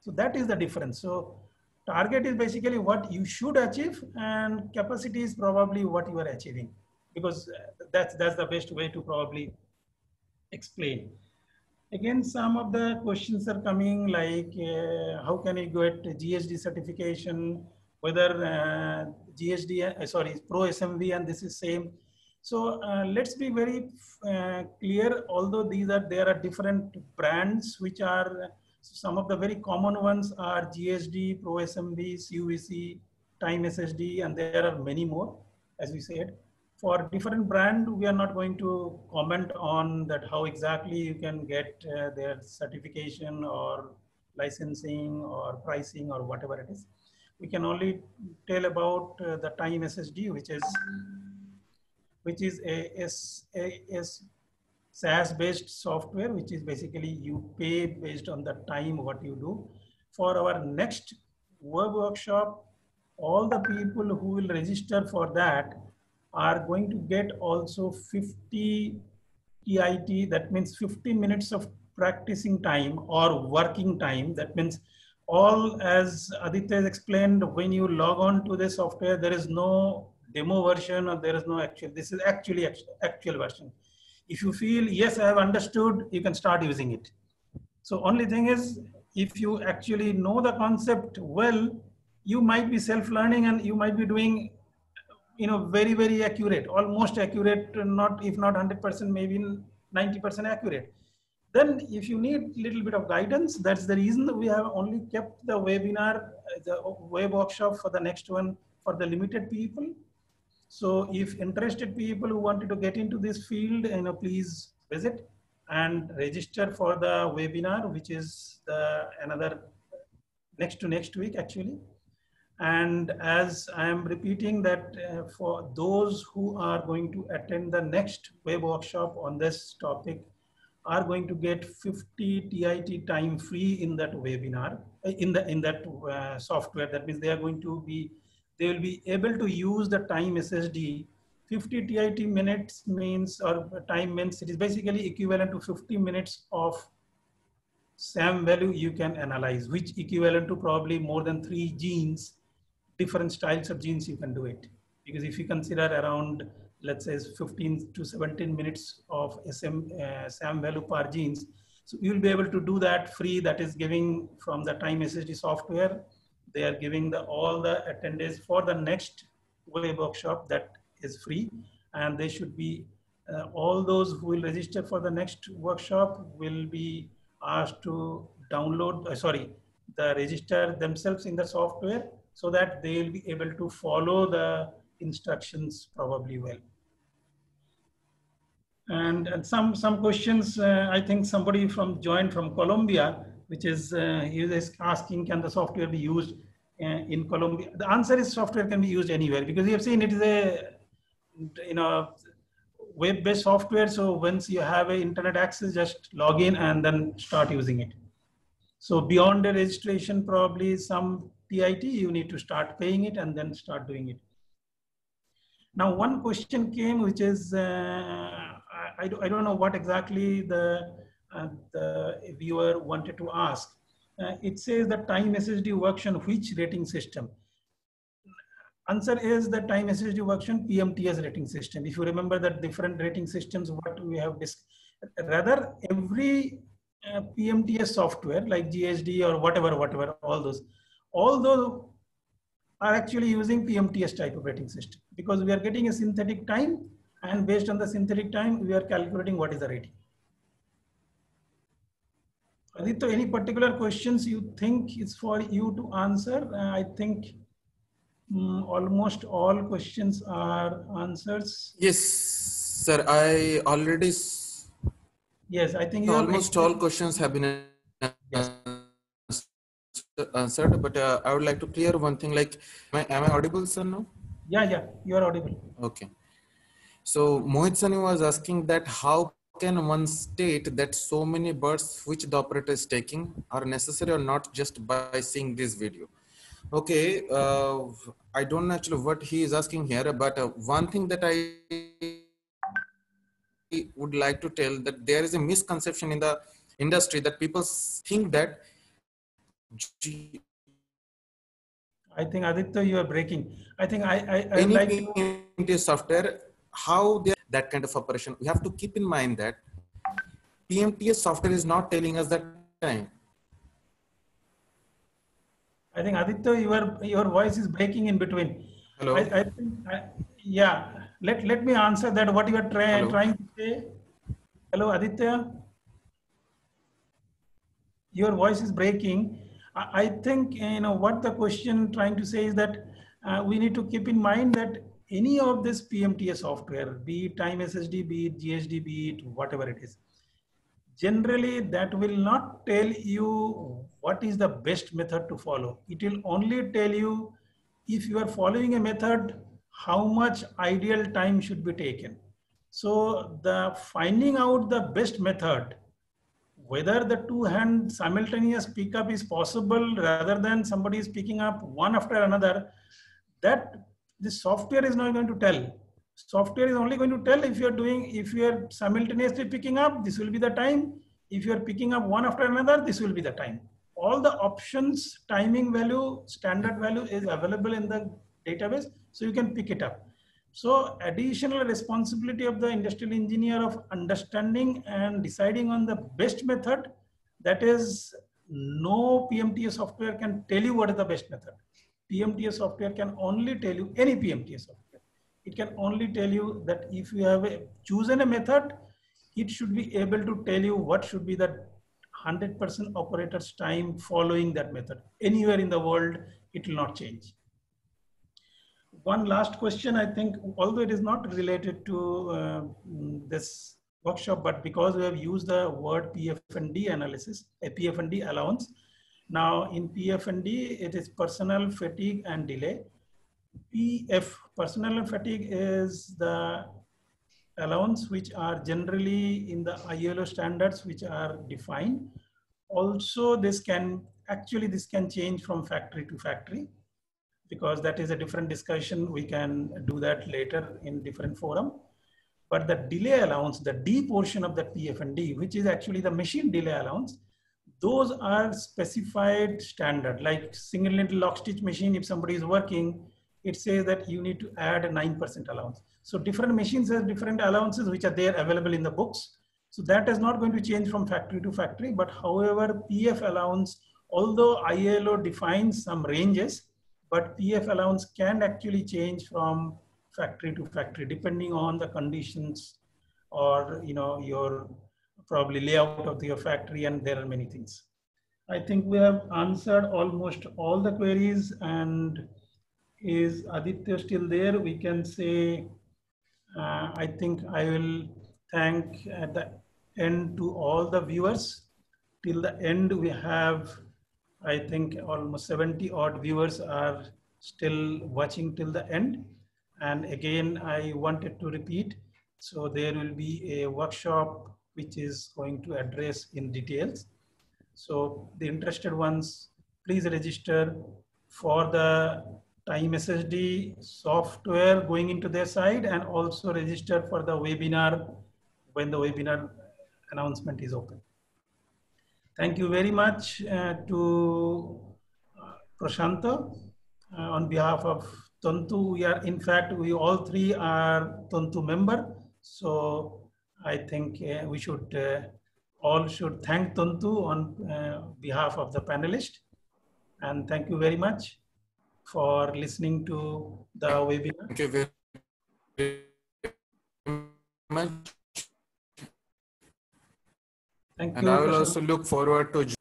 A: So that is the difference. So target is basically what you should achieve, and capacity is probably what you are achieving, because that's the best way to probably explain. Again, some of the questions are coming like, how can I get GSD certification, whether Pro SMV and this is same. So let's be very clear, although there are different brands which are, some of the very common ones are GSD, Pro SMV, CUVC, Time SSD, and there are many more, as we said. For different brand, we are not going to comment on that how exactly you can get their certification or licensing or pricing or whatever it is. We can only tell about the time SSD, which is a SaaS-based software, which is basically you pay based on the time what you do. For our next web workshop, all the people who will register for that are going to get also 50 TIT, that means 50 minutes of practicing time or working time. That means all, as Aditya has explained, when you log on to the software, there is no demo version or there is no actual, this is actually actual version. If you feel, yes, I have understood, you can start using it. So only thing is, if you actually know the concept well, you might be self-learning and you might be doing, very, very accurate, almost accurate, not, if not 100%, maybe 90% accurate. Then if you need a little bit of guidance, that's the reason that we have only kept the webinar, the web workshop for the next one for the limited people. So if interested people who wanted to get into this field, please visit and register for the webinar, which is another next to next week actually. And as I am repeating that for those who are going to attend the next web workshop on this topic are going to get 50 TIT time free in that webinar, in that software. That means they will be able to use the time SSD. 50 TIT minutes means, or time means, it is basically equivalent to 50 minutes of SAM value you can analyze, which equivalent to probably more than 3 genes, different styles of genes you can do it. Because if you consider around, let's say 15 to 17 minutes of SAM value per genes, so you'll be able to do that free. That is giving from the time SSD software. They are giving all the attendees for the next web workshop, that is free. And they should be, all those who will register for the next workshop will be asked to download, register themselves in the software so that they will be able to follow the instructions probably well. And some questions, I think somebody joined from Colombia, which is, he is asking, can the software be used in Colombia? The answer is software can be used anywhere, because you have seen it is a, web-based software. So once you have an internet access, just log in and then start using it. So beyond the registration, probably some TIT, you need to start paying it and then start doing it. Now, one question came, which is, I don't know what exactly the viewer wanted to ask. It says that time SSD works on which rating system? Answer is the time SSD works on PMTS rating system. If you remember that different rating systems, what we have discussed, rather every PMTS software like GHD or whatever, all those are actually using PMTS type of rating system, because we are getting a synthetic time, and based on the synthetic time, we are calculating what is the rating. Aditya, any particular questions you think is for you to answer? I think almost all questions are answers.
C: Yes, sir. I already.
A: Yes, I think
C: almost all questions have been answered, but I would like to clear one thing. Like, am I audible, sir? No.
A: Yeah, you are audible.
C: Okay. So Mohit Sani was asking that how can one state that so many birds which the operator is taking are necessary or not just by seeing this video? Okay, I don't know actually what he is asking here, but one thing that I would like to tell, that there is a misconception in the industry that people think that.
A: I think Aditya, you are breaking. I think I
C: like PMTS software, how they that kind of operation. We have to keep in mind that PMTS software is not telling us that time.
A: I think Aditya, your voice is breaking in between.
C: Hello.
A: I think, yeah. Let me answer that. What you are trying to say. Hello, Aditya. Your voice is breaking. I think what the question trying to say is that we need to keep in mind that any of this PMTA software, be it Time SSD, be it GSD, be it whatever it is, generally that will not tell you what is the best method to follow. It will only tell you if you are following a method, how much ideal time should be taken. So the finding out the best method, whether the two-hand simultaneous pickup is possible rather than somebody is picking up one after another, that the software is not going to tell. Software is only going to tell if you are simultaneously picking up, this will be the time. If you are picking up one after another, this will be the time. All the options, timing value, standard value is available in the database, so you can pick it up. So additional responsibility of the industrial engineer of understanding and deciding on the best method, that is, no PMTA software can tell you what is the best method. PMTA software can only tell you, any PMTA software, it can only tell you that if you have chosen a method, it should be able to tell you what should be the 100% operator's time following that method. Anywhere in the world, it will not change. One last question, I think, although it is not related to this workshop, but because we have used the word PF&D analysis, a PF&D allowance. Now in PF&D, it is personnel fatigue and delay. PF, personnel and fatigue, is the allowance which are generally in the ILO standards which are defined. Also, this can change from factory to factory, because that is a different discussion. We can do that later in different forum. But the delay allowance, the D portion of the PF&D, which is actually the machine delay allowance, those are specified standard. Like single needle lock stitch machine, if somebody is working, it says that you need to add a 9% allowance. So different machines have different allowances which are there available in the books. So that is not going to change from factory to factory. But however, PF allowance, although ILO defines some ranges, but PF allowance can actually change from factory to factory depending on the conditions or your probably layout of your factory, and there are many things. I think we have answered almost all the queries. And is Aditya still there? We can say, I think I will thank at the end to all the viewers. Till the end, we have, I think, almost 70 odd viewers are still watching till the end. And again, I wanted to repeat, so there will be a workshop which is going to address in details. So the interested ones, please register for the Time SSD software going into their site, and also register for the webinar when the webinar announcement is open. Thank you very much to Prashanta on behalf of Tantu. We all three are Tantu member. So I think we should all should thank Tantu on behalf of the panelists. And thank you very much for listening to the webinar.
C: Thank you very much.
A: Thank you.
C: And I will also look forward to.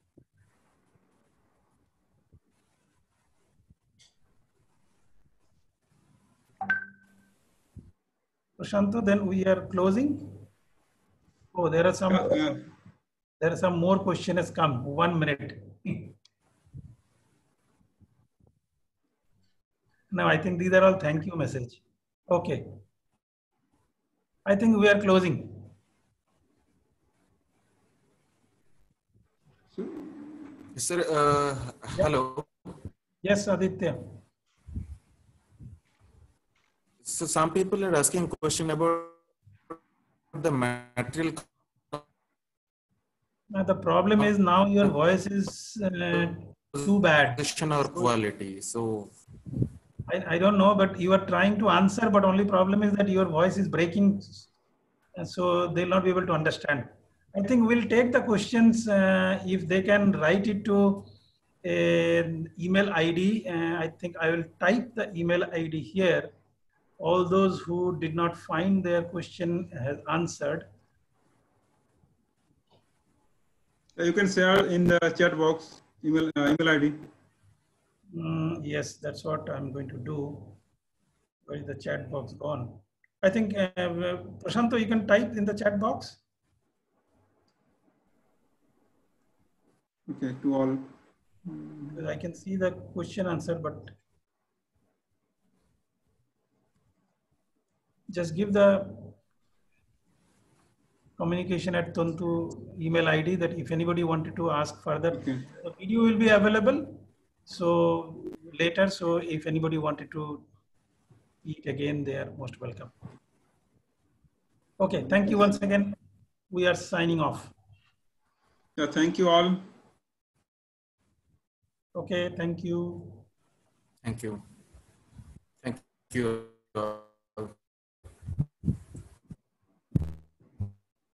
A: Prashanta, then we are closing. Oh, there are some more questions come. 1 minute. Now I think these are all thank you message. Okay. I think we are closing.
C: Sir, hello.
A: Yes, Aditya.
C: So some people are asking question about the material.
A: The problem is now your voice is too bad.
C: Or quality. So
A: I don't know, but you are trying to answer, but only problem is that your voice is breaking. So they'll not be able to understand. I think we'll take the questions if they can write it to an email ID. I think I will type the email ID here. All those who did not find their question has answered.
B: You can share in the chat box email ID.
A: Yes, that's what I'm going to do. Where is the chat box gone? I think, Prashanto, you can type in the chat box.
B: Okay, to all.
A: I can see the question answer, but just give the communication at Tontu email ID that if anybody wanted to ask further,
B: Okay.
A: the video will be available. So later, so if anybody wanted to eat again, they are most welcome. Okay, thank you once again. We are signing off.
B: Yeah, thank you all.
A: Okay, thank you.
C: Thank you. Thank you.